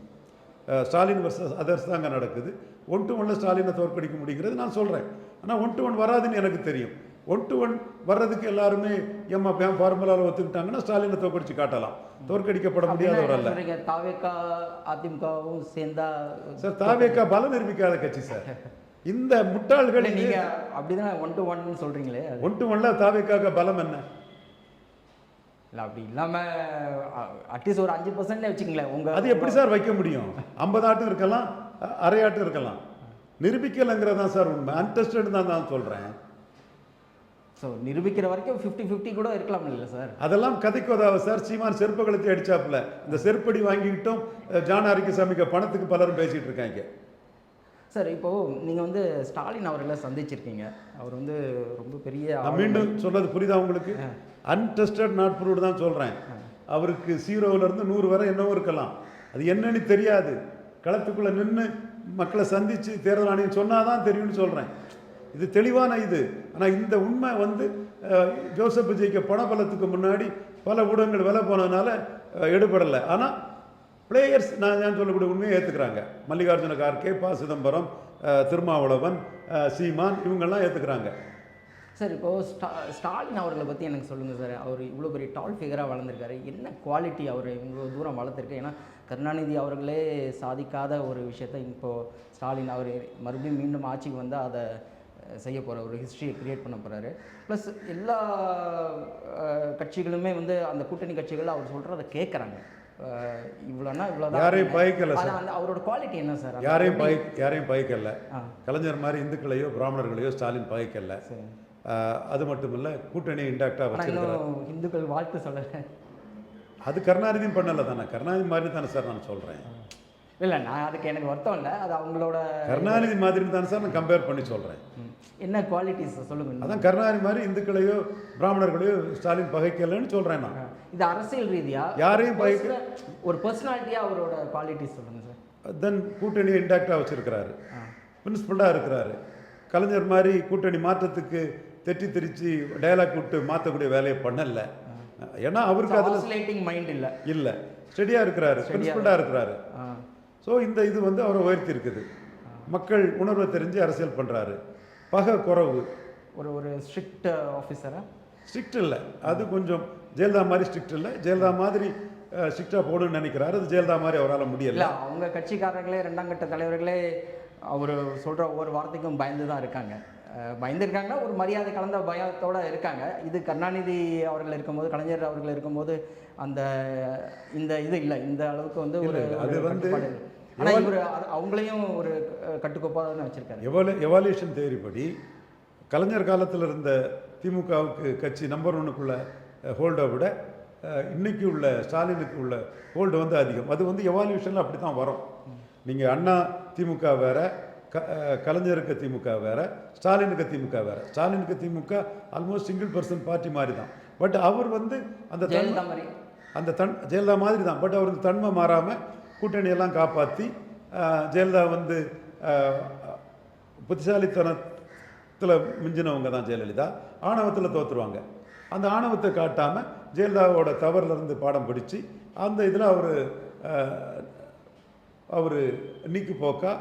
ஸ்டாலின் வர்சஸ் அதர்ஸ் தாங்க நடக்குது. 1-1 ஸ்டாலினை தோற்கடிக்க முடியுங்கிறது நான் சொல்கிறேன். ஆனால் 1-1 வராதுன்னு எனக்கு தெரியும். 1-1 வர்றதுக்கு எல்லாருமே எம்எஃப்எம் ஃபார்முலாவில் ஒத்துக்கிட்டாங்கன்னா ஸ்டாலினை தோற்கடிச்சு காட்டலாம். தோற்கடிக்கப்பட முடியாதவர் அல்ல. தாவேகா அதிமுகவும் சேர்ந்தா சார், தாவேகா பலம் நிரூபிக்காத கட்சி சார். இந்த முட்டாள்கள் நீங்க அப்படிதான் 1-1 சொல்றீங்களே, 1-1 தாவேக்காக பலம் என்ன? இல்லை அப்படி இல்லாமல் அட்லீஸ்ட் ஒரு 5% வச்சுங்களேன். அது எப்படி சார் வைக்க முடியும்? 50 ஆட்டும் இருக்கலாம், அரை ஆட்டும் இருக்கலாம். நிரூபிக்கலைங்கிறது தான் சார் உண்மை. அன்டெஸ்டட் தான் நான் சொல்கிறேன். ஸோ நிரூபிக்கிற வரைக்கும் 50-50 கூட இருக்கலாம் இல்லை சார்? அதெல்லாம் கதைக்கு உதவ சார். சீமான் செருப்பு கழுத்தி அடிச்சாப்புல இந்த செருப்படி வாங்கிக்கிட்டும் ஜான் ஆரோக்கியசாமிக்கு பணத்துக்கு பலரும் பேசிகிட்டு இருக்காங்க. சார் இப்போது நீங்கள் வந்து ஸ்டாலின் அவர்களை சந்திச்சிருக்கீங்க. அவர் வந்து ரொம்ப பெரிய, மீண்டும் சொல்றது புரியுதா உங்களுக்கு? அன்டெஸ்டட் நாட் ப்ரூவ்டு தான் சொல்கிறேன். அவருக்கு 0லேருந்து 100 வரை என்னவோ இருக்கலாம், அது என்னன்னு தெரியாது. களத்துக்குள்ளே நின்று மக்களை சந்தித்து தேர்தல் ஆணையம் சொன்னால் தான் தெரியும்னு சொல்கிறேன். இது தெளிவான இது. ஆனால் இந்த உண்மை வந்து ஜோசப் விஜய்க்கு பணபலத்துக்கு முன்னாடி பல ஊடகங்கள் விலை போனதுனால எடுபடலை. ஆனால் பிளேயர்ஸ் நான் சொல்லக்கூடிய உண்மையை ஏற்றுக்கிறாங்க. மல்லிகார்ஜுன கார்கே, ப. சிதம்பரம், திருமாவளவன், சீமான் இவங்கெல்லாம் ஏற்றுக்கிறாங்க. சார் இப்போது ஸ்டாலின் அவர்களை பற்றி எனக்கு சொல்லுங்கள் சார். அவர் இவ்வளோ பெரிய டால் ஃபிகராக வளர்ந்துருக்காரு, என்ன குவாலிட்டி அவர் இவ்வளோ தூரம் வளர்த்துருக்கு? ஏன்னா கருணாநிதி அவர்களே சாதிக்காத ஒரு விஷயத்தை இப்போது ஸ்டாலின் அவர் மறுபடியும் மீண்டும் ஆட்சிக்கு வந்து அதை செய்ய போகிற ஒரு ஹிஸ்ட்ரியை க்ரியேட் பண்ண போகிறாரு. ப்ளஸ் எல்லா கட்சிகளுமே வந்து அந்த கூட்டணி கட்சிகள் அவர் சொல்கிறத கேட்குறாங்க. இவ்வளோனா இவ்வளோதான். யாரையும் பயக்கல சார். அந்த அவரோட குவாலிட்டி என்ன சார்? யாரையும் பயக்கல. கலைஞர் மாதிரி இந்துக்களையோ பிராமணர்களையோ ஸ்டாலின் பயக்கல. அது மட்டும் இல்லை, கூட்டணி இன்டாக்டாக வச்சிருக்காரு. இந்துக்கள் வாழ்த்து சொல்லலை, அது கருணாநிதியும் பண்ணலை தானே. கருணாநிதி மாதிரி தானே சார் நான் சொல்கிறேன். இல்லை நான் அதுக்கு எனக்கு வருத்தம் இல்லை, அது அவங்களோட கருணாநிதி மாதிரி தானே சார் நான் கம்பேர் பண்ணி சொல்கிறேன். என்ன குவாலிட்டிஸ் சொல்லுங்கள். அதான் கருணாநிதி மாதிரி இந்துக்களையோ பிராமணர்களையோ ஸ்டாலின் பகைக்கலன்னு சொல்கிறேன் நான். இது அரசியல் ரீதியாக யாரையும் பகைக்க, ஒரு பர்சனாலிட்டியாக அவரோட குவாலிட்டிஸ் சொல்லுங்கள் சார். தென் கூட்டணியை இன்டாக்டாக வச்சுருக்கிறாரு, பிரின்சிபலாக இருக்கிறாரு. கலைஞர் மாதிரி கூட்டணி மாற்றத்துக்கு தெற்றி திரிச்சு டயலாக் விட்டு மாற்றக்கூடிய வேலையை பண்ணலை. ஏன்னா அவருக்கு அதில் ஆசிலேட்டிங் மைண்ட் இல்லை. இல்லை, ஸ்டெடியாக இருக்கிறாரு, பிரின்சிபல்டாக இருக்கிறாரு. ஸோ இந்த இது வந்து அவரை உயர்த்தி இருக்குது. மக்கள் உணர்வை தெரிஞ்சு அரசியல் பண்ணுறாரு. பகை குறவு. ஒரு ஸ்ட்ரிக்ட் ஆஃபீஸரா? ஸ்ட்ரிக்ட் இல்லை, அது கொஞ்சம் ஜெயலலிதா மாதிரி ஸ்ட்ரிக்ட் இல்லை. ஜெயலலிதா மாதிரி ஸ்ட்ரிக்டாக போடணும்னு நினைக்கிறாரு. அது ஜெயலலிதா மாதிரி அவரால் முடியல. இல்லை, அவங்க கட்சிக்காரர்களே 2ஆம் கட்ட தலைவர்களே அவர் சொல்கிற ஒவ்வொரு வார்த்தைக்கும் பயந்து தான் இருக்காங்க. பயந்துருக்காங்கன்னா ஒரு மரியாதை கலந்த பயத்தோடு இருக்காங்க. இது கருணாநிதி அவர்கள் இருக்கும்போது, கலைஞர் அவர்கள் இருக்கும்போது அந்த இந்த இது இல்லை, இந்த அளவுக்கு வந்து ஒரு அது வந்து ஆனால் இவர் அவங்களையும் ஒரு கட்டுக்கோப்பாக தான் வச்சுருக்காரு. எவாலுவேஷன் தேரி படி கலைஞர் காலத்தில் இருந்த திமுகவுக்கு கட்சி நம்பர் 1க்குள்ள ஹோல்டை விட இன்னைக்கு உள்ள ஸ்டாலினுக்கு உள்ள ஹோல்டு வந்து அதிகம். அது வந்து எவாலுவேஷனில் அப்படி தான் வரும். நீங்கள் அண்ணா திமுக வேற, கலைஞருக்கு திமுக வேற, ஸ்டாலினுக்கு திமுக வேற. ஸ்டாலினுக்கு திமுக ஆல்மோஸ்ட் சிங்கிள் பர்சன் பார்ட்டி மாதிரி தான். பட் அவர் வந்து அந்த ஜெயலலிதா மாதிரி தான். பட் அவருக்கு தன்மை மாறாமல் கூட்டணியெல்லாம் காப்பாற்றி ஜெயலலிதா வந்து புத்திசாலித்தனத்தில் மிஞ்சினவங்க தான் ஜெயலலிதா. ஆணவத்தில் தோற்றுருவாங்க. அந்த ஆணவத்தை காட்டாமல் ஜெயலலிதாவோட தவறிலிருந்து பாடம் படித்து அந்த இதில் அவர் நீக்கு போக்கா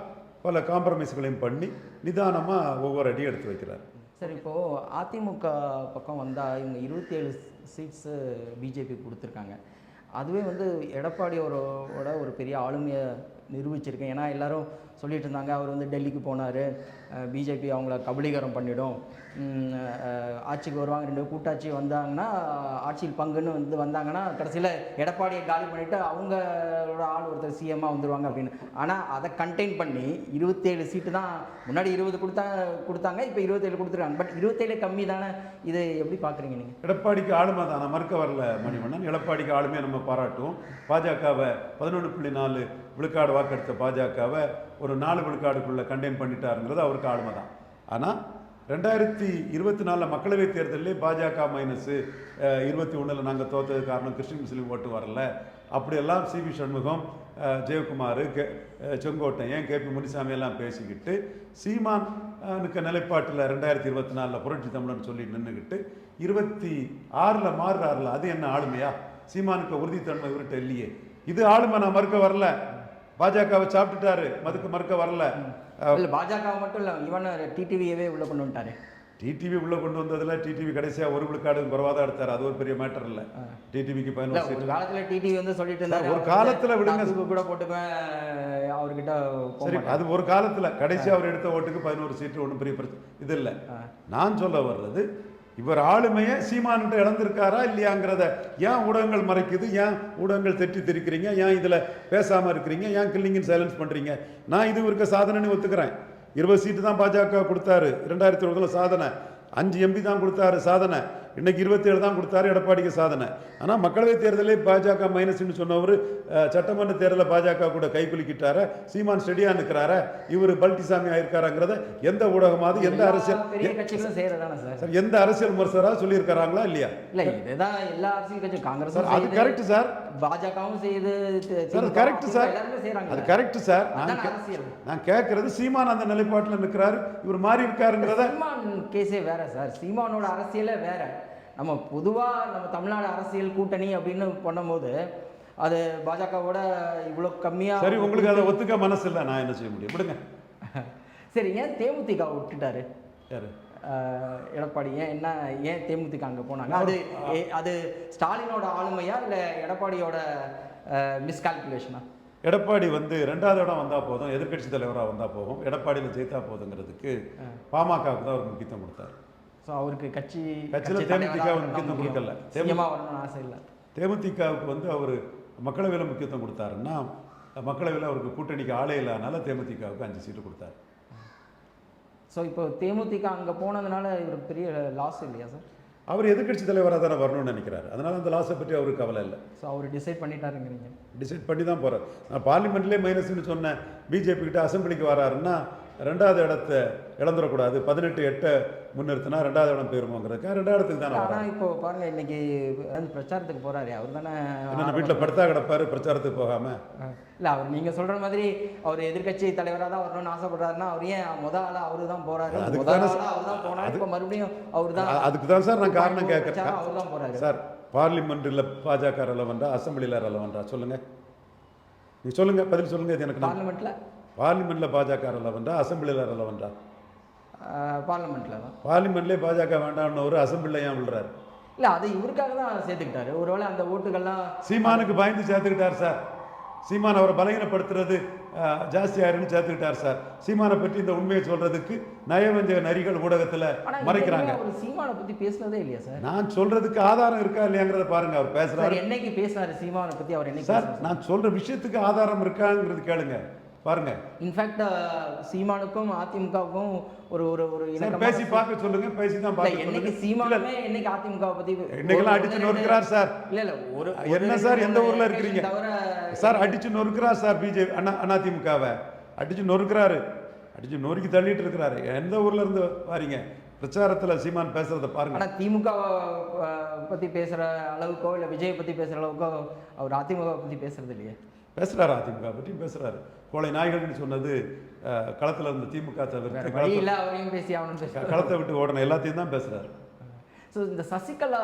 பல காம்ப்ரமைஸ்களையும் பண்ணி நிதானமாக ஒவ்வொரு அடியும் எடுத்து வைக்கிறார். சார், இப்போது அதிமுக பக்கம் வந்தால் இவங்க 27 சீட்ஸு பிஜேபி கொடுத்துருக்காங்க. அதுவே வந்து எடப்பாடியோட ஒரு பெரிய ஆளுமையை நிரூபிச்சிருக்கேன். ஏன்னா எல்லோரும் சொல்லிட்டு இருந்தாங்க, அவர் வந்து டெல்லிக்கு போனார், பிஜேபி அவங்கள கபலீகரம் பண்ணிடும், ஆட்சிக்கு வருவாங்க, 2 கூட்டாட்சி வந்தாங்கன்னா ஆட்சியில் பங்குன்னு வந்து வந்தாங்கன்னா கடைசியில் எடப்பாடியை காலி பண்ணிவிட்டு அவங்களோட ஆள் ஒருத்தர் சிஎம்மாக வந்துடுவாங்க அப்படின்னு. ஆனால் அதை கண்டெயின் பண்ணி 27 சீட்டு தான். முன்னாடி 20 கொடுத்தாங்க, இப்போ 27 கொடுத்துருக்காங்க. பட் 27 கம்மி தானே. இது எப்படி பார்க்குறீங்க நீங்கள்? எடப்பாடிக்கு ஆளுமை தான், மறுக்க வரல மணிவண்ணன். எடப்பாடிக்கு ஆளுமையை நம்ம பாராட்டுவோம். பாஜகவை 11.4 விழுக்காடு வாக்கெடுத்த பாஜகவை ஒரு 4 விழுக்காடுக்குள்ளே கண்டெயின் பண்ணிட்டாருங்கிறது அவருக்கு ஆளுமை தான். ஆனால் 2024 மக்களவைத் தேர்தலிலே பாஜக -21 நாங்கள் தோற்றது காரணம் கிறிஸ்டின் முஸ்லீம் ஓட்டு வரல அப்படியெல்லாம் சிவி சண்முகம், ஜெயக்குமார், செங்கோட்டையன், கேபி முனிசாமி எல்லாம் பேசிக்கிட்டு சீமானுக்கு நிலைப்பாட்டில் 2024 புரட்சி தமிழன் சொல்லி நின்றுக்கிட்டு 26 மாறுறாருல. அது என்ன ஆளுமையா? சீமானுக்கு உறுதித்தன்மை இவர்கிட்ட இல்லையே. இது ஆளுமை. நான் மறுக்க வரல. பாஜகவை சாப்பிட்டுட்டாரு, மதுக்கு மறுக்க வரல. பாஜக மட்டும் இல்லை, இவன் டிடிவியவே உள்ள கொண்டு வந்துட்டாரு. டிடிவி உள்ள கொண்டு வந்ததுல டிடிவி கடைசியாக 1 விழுக்காடு குறைவாக தான் எடுத்தார். அது ஒரு பெரிய மேட்டர் இல்லை. டிடிவிக்கு 11 ஒரு காலத்தில் டிடிவி வந்து சொல்லிட்டு இருந்தாரு, ஒரு காலத்தில் விடுங்க கூட போட்டுக்குவேன் அவர்கிட்ட. சரி, அது ஒரு காலத்தில். கடைசி அவர் எடுத்த ஓட்டுக்கு 11 சீட்டு ஒன்றும் பெரிய பிரச்சனை இது இல்லை. நான் சொல்ல வர்றது, இவர் ஆளுமையை சீமான்கிட்ட இழந்திருக்காரா இல்லையாங்கிறத ஏன் ஊடகங்கள் மறைக்குது? ஏன் ஊடகங்கள் தெட்டி திரிக்கிறீங்க? ஏன் இதில் பேசாமல் இருக்கிறீங்க? ஏன் கில்லிங்கின் சைலன்ஸ் பண்ணுறீங்க? நான் இது இருக்க சாதனைன்னு ஒத்துக்கிறேன். 20 சீட்டு தான் பாஜக கொடுத்தாரு 2020 சாதனை. 5 எம்பி தான் கொடுத்தாரு சாதனை. இன்னைக்கு 27 தான் கொடுத்தாரு எடப்பாடிக்கு சாதனை. ஆனால் மக்களவைத் தேர்தலில் பாஜக மைனஸ்ன்னு சொன்னவர் சட்டமன்ற தேர்தலில் பாஜக கூட கைக்குலுக்கிட்டார. சீமான் ஸ்டெடியா நிற்கிறார, இவர் பல்டிசாமி ஆயிருக்காராங்கிறத எந்த ஊடகமாவது, எந்த அரசியல் சார், எந்த அரசியல் விமர்சகராக சொல்லியிருக்காங்களா இல்லையா? இல்லை, இதுதான் எல்லா அரசியல் கட்சியும். காங்கிரஸ் அது கரெக்ட் சார், பாஜகவும் செய்யுது சார், கரெக்ட் சார், அது கரெக்ட் சார். நான் கேட்கறது சீமான் அந்த நிலைப்பாட்டில் நிற்கிறாரு, இவர் மாறி இருக்காருங்கிறத. சீமான் கேஸே வேற சார், சீமானோட அரசியலே வேற. நம்ம பொதுவாக நம்ம தமிழ்நாடு அரசியல் கூட்டணி அப்படின்னு பண்ணும்போது அது பாஜகவோட இவ்வளோ கம்மியாக. சரி, உங்களுக்கு அதை ஒத்துக்க மனசு இல்லை, நான் என்ன செய்ய முடியும், விடுங்க. சரி, ஏன் தேமுதிக விட்டுட்டாரு யாரு? எடப்பாடி. ஏன் தேமுதிக அங்கே போனாங்க? அது ஸ்டாலினோட ஆளுமையா இல்லை எடப்பாடியோட மிஸ்கால்குலேஷனா? எடப்பாடி வந்து 2வது இடம் வந்தால் போதும், எதிர்கட்சி தலைவராக வந்தால் போதும், எடப்பாடியில் ஜெயித்தா போதுங்கிறதுக்கு பாமகவுக்கு தான் அவர் முக்கியத்துவம் கொடுத்தார். ஸோ அவருக்கு கட்சியில் தேமுதிகவுக்கு முக்கியத்துவம் கொடுக்கல. வரணும்னு ஆசை இல்லை. தேமுதிகவுக்கு வந்து அவர் மக்களவையில் முக்கியத்துவம் கொடுத்தாருன்னா, மக்களவையில் அவருக்கு கூட்டணிக்கு ஆளே இல்லாதனால தேமுதிகவுக்கு 5 சீட்டு கொடுத்தாரு. ஸோ இப்போ தேமுதிக அங்கே போனதுனால இவருக்கு பெரிய லாஸ் இல்லையா சார்? அவர் எதிர்கட்சி தலைவராக தானே வரணும்னு நினைக்கிறாரு. அதனால் அந்த லாஸை பற்றி அவருக்கு கவலை இல்லை. ஸோ அவர் டிசைட் பண்ணிட்டாருங்கிறீங்க? டிசைட் பண்ணி தான் போகிறார். நான் பார்லிமெண்ட்லேயே மைனஸ்ன்னு சொன்னேன். பிஜேபி கிட்ட அசம்பிளிக்கு வராருன்னா 2வது இடத்தை இழந்துடக்கூடாது, 18-8 முன்னிறுத்தினா 2வது இடம் போயிருமோங்கிறதுக்காக 2வது இடத்துக்கு தானே. ஆனால் இப்போ பாருங்கள், இன்னைக்கு பிரச்சாரத்துக்கு போகிறாரு அவர் தானே. என்ன வீட்டில் படுத்தா கிடப்பாரு பிரச்சாரத்துக்கு போகாமல்? இல்லை, அவர் நீங்கள் சொல்கிற மாதிரி அவர் எதிர்கட்சி தலைவராக தான் வரணும்னு ஆசைப்படுறாருன்னா அவர் ஏன் ஆளாக அவரு தான் போகிறாரு? அவர் தான் போனார், இப்போ மறுபடியும் அவர் தான். அதுக்கு தான் சார் நான் காரணம் கேட்குறேன். அவர் தான் போகிறாரு சார். பார்லிமெண்ட்டில் பாஜக ரெலவெண்டா, அசம்பிளியில் ரெலவெண்டா? சொல்லுங்கள், நீ சொல்லுங்கள், பதில் சொல்லுங்கள். இது எனக்கு பார்லிமெண்ட்டில் பாஜக ரெலவெண்டா, அசம்பிளியில் ரெலவெண்டா? பார்லிமெண்ட்டில் தான். பார்லிமெண்ட்லேயே பாஜக வேண்டாம்னு ஒரு அசம்பிளில் ஏன் விழுறாரு? இல்லை, அது இவருக்காக தான் சேர்த்துக்கிட்டாரு. ஒருவேளை அந்த ஓட்டுகள்லாம் சீமானுக்கு பயந்து சேர்த்துக்கிட்டார் சார். சீமான் அவரை பலகீனப்படுத்துறது ஜாஸ்தியாருன்னு சேர்த்துக்கிட்டார் சார். சீமானை பற்றி இந்த உண்மையை சொல்றதுக்கு நயவஞ்சக நரிகள் ஊடகத்தில் மறைக்கிறாங்க. அவர் சீமானை பற்றி பேசினதே இல்லையா சார்? நான் சொல்றதுக்கு ஆதாரம் இருக்கா இல்லையாங்கிறத பாருங்க. அவர் பேசுறாரு. என்னைக்கு பேசினாரு சீமானை பற்றி? அவர் என்னைக்கு சார், நான் சொல்ற விஷயத்துக்கு ஆதாரம் இருக்காங்கிறது கேளுங்க, பாருங்க. இன்ஃபேக்ட் சீமானுக்கும் அதிமுகவுக்கும் ஒரு ஒரு ஒரு பேசி பார்க்க சொல்லுங்க. பேசி தான் பார்க்க. என்னைக்கு சீமானுமே என்னைக்கு அதிமுக பத்தி இன்னைக்கெல்லாம் அடிச்சு நொறுக்கிறார் சார். இல்ல ஒரு என்ன சார், எந்த ஊர்ல இருக்கிறீங்க சார்? அடிச்சு நொறுக்கிறார் சார். பிஜேபி அதிமுகவை அடிச்சு நொறுக்கிறாரு, அடிச்சு நொறுக்கி தள்ளிட்டு இருக்கிறாரு. எந்த ஊர்ல இருந்து வாரீங்க? பிரச்சாரத்தில் சீமான் பேசுறத பாருங்க. ஆனால் திமுக பத்தி பேசுற அளவுக்கோ இல்லை விஜய் பத்தி பேசுற அளவுக்கோ அவர் அதிமுக பத்தி பேசுறது இல்லையே. பேசுறாரு, அதிமுக பற்றியும் பேசுறாரு. கோளை நாய்கள்னு சொன்னது களத்தில் இருந்த திமுக தவிர்த்து களத்தை விட்டு ஓடணும் எல்லாத்தையும் தான் பேசுறாரு. ஸோ இந்த சசிகலா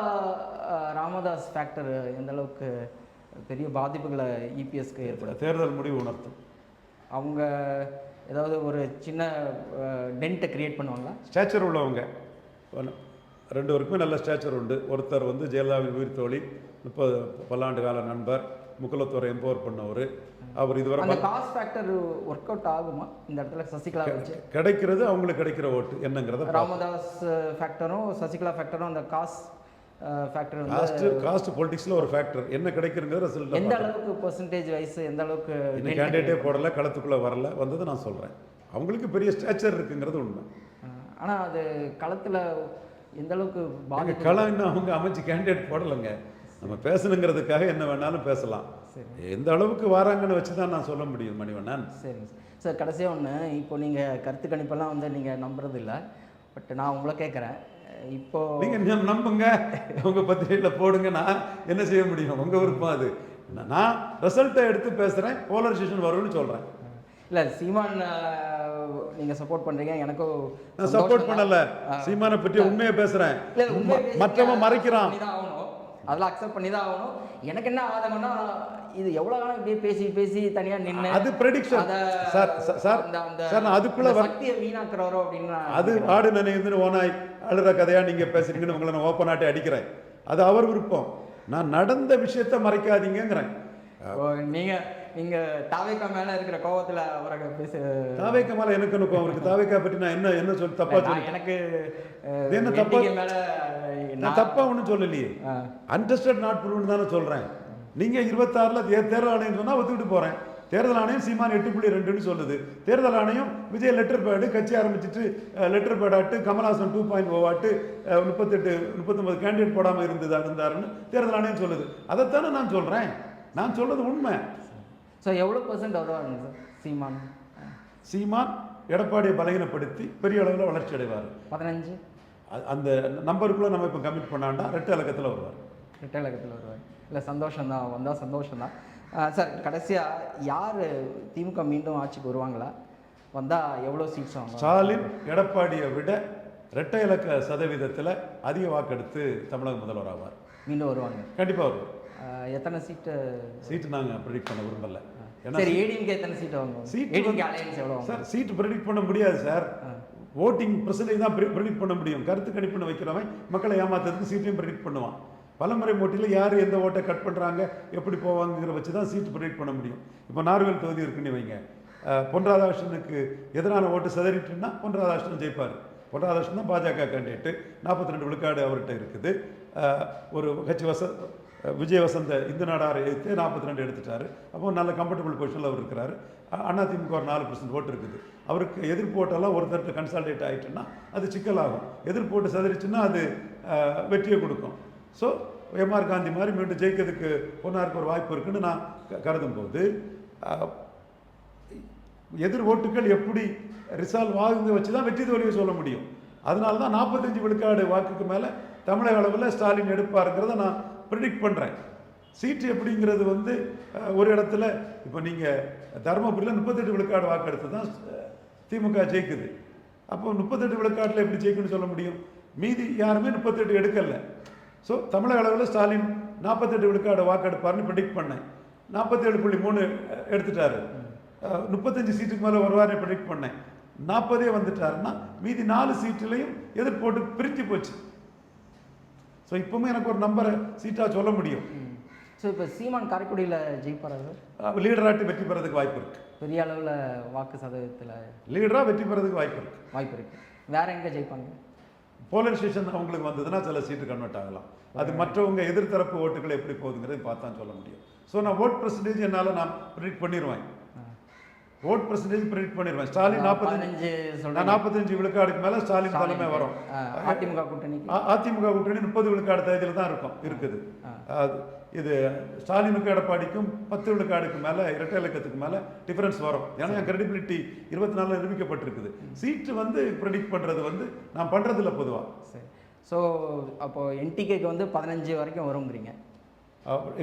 ராமதாஸ் ஃபேக்டர் எந்த அளவுக்கு பெரிய பாதிப்புகளை இபிஎஸ்க்கு ஏற்படும்? தேர்தல் முடிவு உணர்த்தும். அவங்க ஏதாவது ஒரு சின்ன டென்ட்டை கிரியேட் பண்ணுவாங்களா? ஸ்டேச்சர் உள்ளவங்க 2 பேருக்குமே நல்ல ஸ்டேச்சர் உண்டு. ஒருத்தர் வந்து ஜெயலலிதாவின் உயிர் தோழி, 30 பல்லாண்டு கால நண்பர், முக்குலத்தோரை எம்பவர் பண்ணவர். அவர் இதுவரை அந்த காஸ்ட் ஃபேக்டர் ஒர்க் அவுட் ஆகுமா இந்த இடத்துல? சசிகலா வச்சு கிடைக்கிறது அவங்களுக்கு கிடைக்கிற ஓட்டு என்னங்கிறத. ராமதாஸ் ஃபேக்டரும் சசிகலா ஃபேக்டரும் அந்த காஸ்ட் ஃபேக்டர் காஸ்ட் பொலிட்டிக்ஸில் ஒரு ஃபேக்டர் என்ன கிடைக்குங்கிறது ரிசல்ட். எந்த அளவுக்கு பெர்சன்டேஜ் வைஸ் எந்த அளவுக்கு இன்னும் கேண்டிடேட்டே போடலை, களத்துக்குள்ளே வரல, வந்தது நான் சொல்கிறேன். அவங்களுக்கு பெரிய ஸ்டேச்சர் இருக்குங்கிறது உண்மை. ஆனால் அது களத்தில் எந்த அளவுக்கு பாதிப்பு? களம் இன்னும் அவங்க அமைச்சு கேண்டிடேட் போடலைங்க. நம்ம பேசணுங்கிறதுக்காக என்ன வேணாலும் பேசலாம். எந்த அளவுக்கு வராங்கன்னு வச்சு தான் நான் சொல்ல முடியும் மணிவண்ணன். சரிங்க சார். கடைசியாக ஒன்று, இப்போ நீங்கள் கருத்து கணிப்பெல்லாம் வந்து நீங்கள் நம்புறது இல்லை, பட் நான் உங்களை கேட்குறேன். இப்போ நீங்கள் நம்புங்க, உங்கள் பத்திரிகையில் போடுங்க, நான் என்ன செய்ய முடியும்? உங்கள் விருப்பம் அது. நான் ரிசல்ட்டை எடுத்து பேசுகிறேன், போலரைசேஷன் வரும்னு சொல்கிறேன். இல்லை, சீமான் நீங்கள் சப்போர்ட் பண்ணுறீங்க, எனக்கும் நான் சப்போர்ட் பண்ணலை. சீமானை பற்றி உண்மையை பேசுகிறேன். மற்றவன் மறைக்கிறான், அதெல்லாம் அக்செப்ட் பண்ணி தான் ஆகணும். எனக்கு என்ன ஆதங்கம்னா, இது எவ்வளோ காலம் இப்படியே பேசி பேசி தனியாக நின்று அது ப்ரெடிக்ஷன் சார். சார் நான் அதுக்குள்ளே சக்தியை வீணாக்குறவரோ அப்படின்னு அது ஆடு நினைவுன்னு ஓனாய் அழுற கதையாக நீங்கள் பேசுறீங்கன்னு உங்களை நான் ஓப்பனாட்டே அடிக்கிறேன். அது அவர் விருப்பம். நான் நடந்த விஷயத்த மறைக்காதீங்கிறேன். நீங்கள் தாவேக்கா மேலே இருக்கிற கோவத்தில் அவரை பேச. தாவேக்கா மேலே எனக்கு இருக்கும் அவருக்கு. தாவேக்கா பற்றி நான் என்ன சொல்லி தப்பா சொல்லி? எனக்கு என்ன தப்பா மேலே நான் தப்பா ஒன்றும் சொல்லலையே. அன்டெஸ்டட் நாட் ப்ரூவ்னு தானே சொல்கிறேன். நீங்கள் 26 தேர்தல் ஆணையம் சொன்னால் ஒத்துக்கிட்டு போகிறேன். தேர்தல் ஆணையம் சீமான் 8.2ன்னு சொல்லுது. தேர்தல் ஆணையம் விஜய் லெட்டர் பேடு கட்சி ஆரம்பிச்சுட்டு லெட்டர் பேட் ஆட்டு, கமல்ஹாசன் 2.0 ஆட்டு, 39 கேண்டிடேட் போடாமல் இருந்தாருன்னு தேர்தல் ஆணையம் சொல்லுது. அதைத்தானே நான் சொல்கிறேன். நான் சொல்றது உண்மை. ஸோ எவ்வளோ % வருவாங்க சார் சீமான்? சீமான் எடப்பாடியை பலகீனப்படுத்தி பெரிய அளவில் வளர்ச்சி அடைவார். 15 அந்த நம்பருக்குள்ளே நம்ம இப்போ கமிட் பண்ணாண்டா 2 இலக்கத்தில் வருவார். 2 இலக்கத்தில் வருவார். இல்லை, சந்தோஷம்தான், வந்தால் சந்தோஷம்தான் சார். கடைசியாக யார் திமுக மீண்டும் ஆட்சிக்கு வருவாங்களா? வந்தால் எவ்வளோ சீட்ஸ் வாங்க? ஸ்டாலின் எடப்பாடியை விட 2 இலக்க சதவீதத்தில் அதிக வாக்கெடுத்து தமிழக முதல்வர் ஆவார். மீண்டும் வருவாங்க, கண்டிப்பாக வருவார். எத்தனை சீட்டு நாங்கள் ப்ரெடிக்ட் பண்ண விரும்பல. சரி, ஏடிஎம்கே எத்தனை சீட் வாங்குவோம்? ஏடிஎம்கே அலையன்ஸ் எவ்வளோ சார்? சீட்டு ப்ரெடிக்ட் பண்ண முடியாது சார். ஓட்டிங் பர்சன்டேஜ் தான் ப்ரெடிக்ட் பண்ண முடியும். கருத்து கணிப்புன்னு வைக்கிறவன் மக்களை ஏமாத்துறதுக்கு சீட்டையும் ப்ரெடிக்ட் பண்ணுவான். பலமுறை போட்டியில் யார் எந்த ஓட்டை கட் பண்ணுறாங்க, எப்படி போவாங்கிற வச்சு தான் சீட்டு ப்ரெடிக்ட் பண்ண முடியும். இப்போ நார்வேல் தொகுதி இருக்குன்னு வைங்க, பொன் ராதாகிருஷ்ணனுக்கு எதிரான ஓட்டு சதறிட்டுன்னா பொன் ராதாகிருஷ்ணன் ஜெயிப்பார். பொன் ராதாகிருஷ்ணன் தான் பாஜக கேண்டிடேட்டு. 42 விழுக்காடு அவர்கிட்ட இருக்குது. ஒரு கட்சி விஜய் வசந்த இந்து நாடாரை எடுத்து 42 எடுத்துட்டாரு. அப்போ நல்ல கம்ஃபர்டபுள் பொசிஷனில் அவர் இருக்கிறாரு. அதிமுக ஒரு 4% ஓட்டு இருக்குது. அவருக்கு எதிர்ப்பு ஓட்டெல்லாம் ஒரு தரத்து கன்சால்டேட் ஆகிட்டுன்னா அது சிக்கலாகும். எதிர்ப்பு ஓட்டு சதறிச்சுன்னா அது வெற்றியை கொடுக்கும். ஸோ எம்ஆர் காந்தி மாதிரி மீண்டும் ஜெயிக்கிறதுக்கு பொன்னாருக்கு ஒரு வாய்ப்பு இருக்குன்னு நான் கருதும் போது எதிர் ஓட்டுகள் எப்படி ரிசால்வ் ஆகுங்க வச்சு தான் வெற்றி தோல்வியை சொல்ல முடியும். அதனால தான் 45 விழுக்காடு வாக்குக்கு மேலே தமிழக அளவில் ஸ்டாலின் எடுப்பாருங்கிறத நான் ப்ரிடிக்ட் பண்ணுறேன். சீட்டு எப்படிங்கிறது வந்து ஒரு இடத்துல இப்போ நீங்கள் தருமபுரியில் 38 விழுக்காடு வாக்கு எடுத்து தான் திமுக ஜெயிக்குது. அப்போ 38 விழுக்காட்டில் எப்படி ஜெயிக்குன்னு சொல்ல முடியும்? மீதி யாருமே 38 எடுக்கலை. ஸோ தமிழக அளவில் ஸ்டாலின் 48 விழுக்காடு வாக்கெடுப்பார்னு ப்ரெடிக்ட் பண்ணேன். 47.3 எடுத்துட்டாரு. 35 சீட்டுக்கு மேலே வருவார்னு ப்ரெடிக்ட் பண்ணேன். 40 வந்துட்டாருன்னா மீதி 4 சீட்டுலையும் எதிர்போட்டு பிரிஞ்சு போச்சு. ஸோ இப்பவுமே எனக்கு ஒரு நம்பரை சீட்டாக சொல்ல முடியும். ஸோ இப்போ சீமான் காரைக்குடியில் ஜெயிப்பார், லீடராட்டி வெற்றி பெறதுக்கு வாய்ப்பு இருக்கு. பெரிய அளவில் வாக்கு சதவீதத்தில் லீடராக வெற்றி பெறதுக்கு வாய்ப்பு இருக்கு. வேற எங்கே ஜெயிப்பாங்க? போலரைசேஷன் அவங்களுக்கு வந்ததுன்னா சில சீட்டு கன்வெர்ட் ஆகலாம். அது மற்றவங்க எதிர்த்தரப்பு ஓட்டுகள் எப்படி போகுதுங்கிறது பார்த்தா சொல்ல முடியும். ஸோ நான் ஓட் பர்சன்டேஜ் என்னால் நான் ப்ரிடிக்ட் பண்ணிடுவேன். ஓட் பர்சன்டேஜ் ப்ரிடிக்ட் பண்ணிடுவேன். ஸ்டாலின் 45 விழுக்காடுக்கு மேலே ஸ்டாலின் தலைமை வரும். அதிமுக கூட்டணி 30 விழுக்காடு தேதியில் தான் இருக்குது. இது ஸ்டாலினுக்கும் எடப்பாடிக்கும் 10 விழுக்காடுக்கு மேலே, இரட்டை இலக்கத்துக்கு மேலே டிஃபரன்ஸ் வரும். ஏன்னா என் கிரெடிபிலிட்டி 24 நிரூபிக்கப்பட்டிருக்குது. சீட்டு ப்ரெடிக்ட் பண்ணுறது நான் பண்ணுறதில்ல பொதுவாக. சரி. ஸோ அப்போது என்டிகேக்கு 15 வரைக்கும் வருங்கிறீங்க.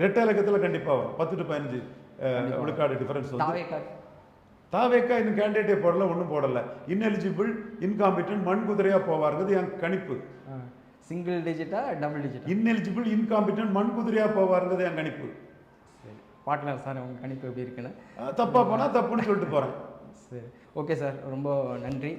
இரட்டை இலக்கத்தில் கண்டிப்பாக வரும். 10 to 15 விழுக்காடு டிஃபரன்ஸ். தாவேக்கா இன்னும் கேண்டிடேட்டே போடல, ஒன்றும் போடலை. இன்எலிஜிபிள், இன்காம்பிட்டன்ட், மண் குதிரையாக போவாருங்கிறது என் கணிப்பு. சிங்கிள் டிஜிட்டா டபுள் டிஜிட்? இன்எலிஜிபிள், இன்காம்பிட்டன்ட், மண் குதிரையாக போவாருங்கிறது என் கணிப்பு. சரி, பார்க்கலாம் சார் உங்கள் கணிப்பு எப்படி இருக்குன்னு. தப்பாக போனால் தப்புன்னு சொல்லிட்டு போகிறேன். சரி, ஓகே சார், ரொம்ப நன்றி.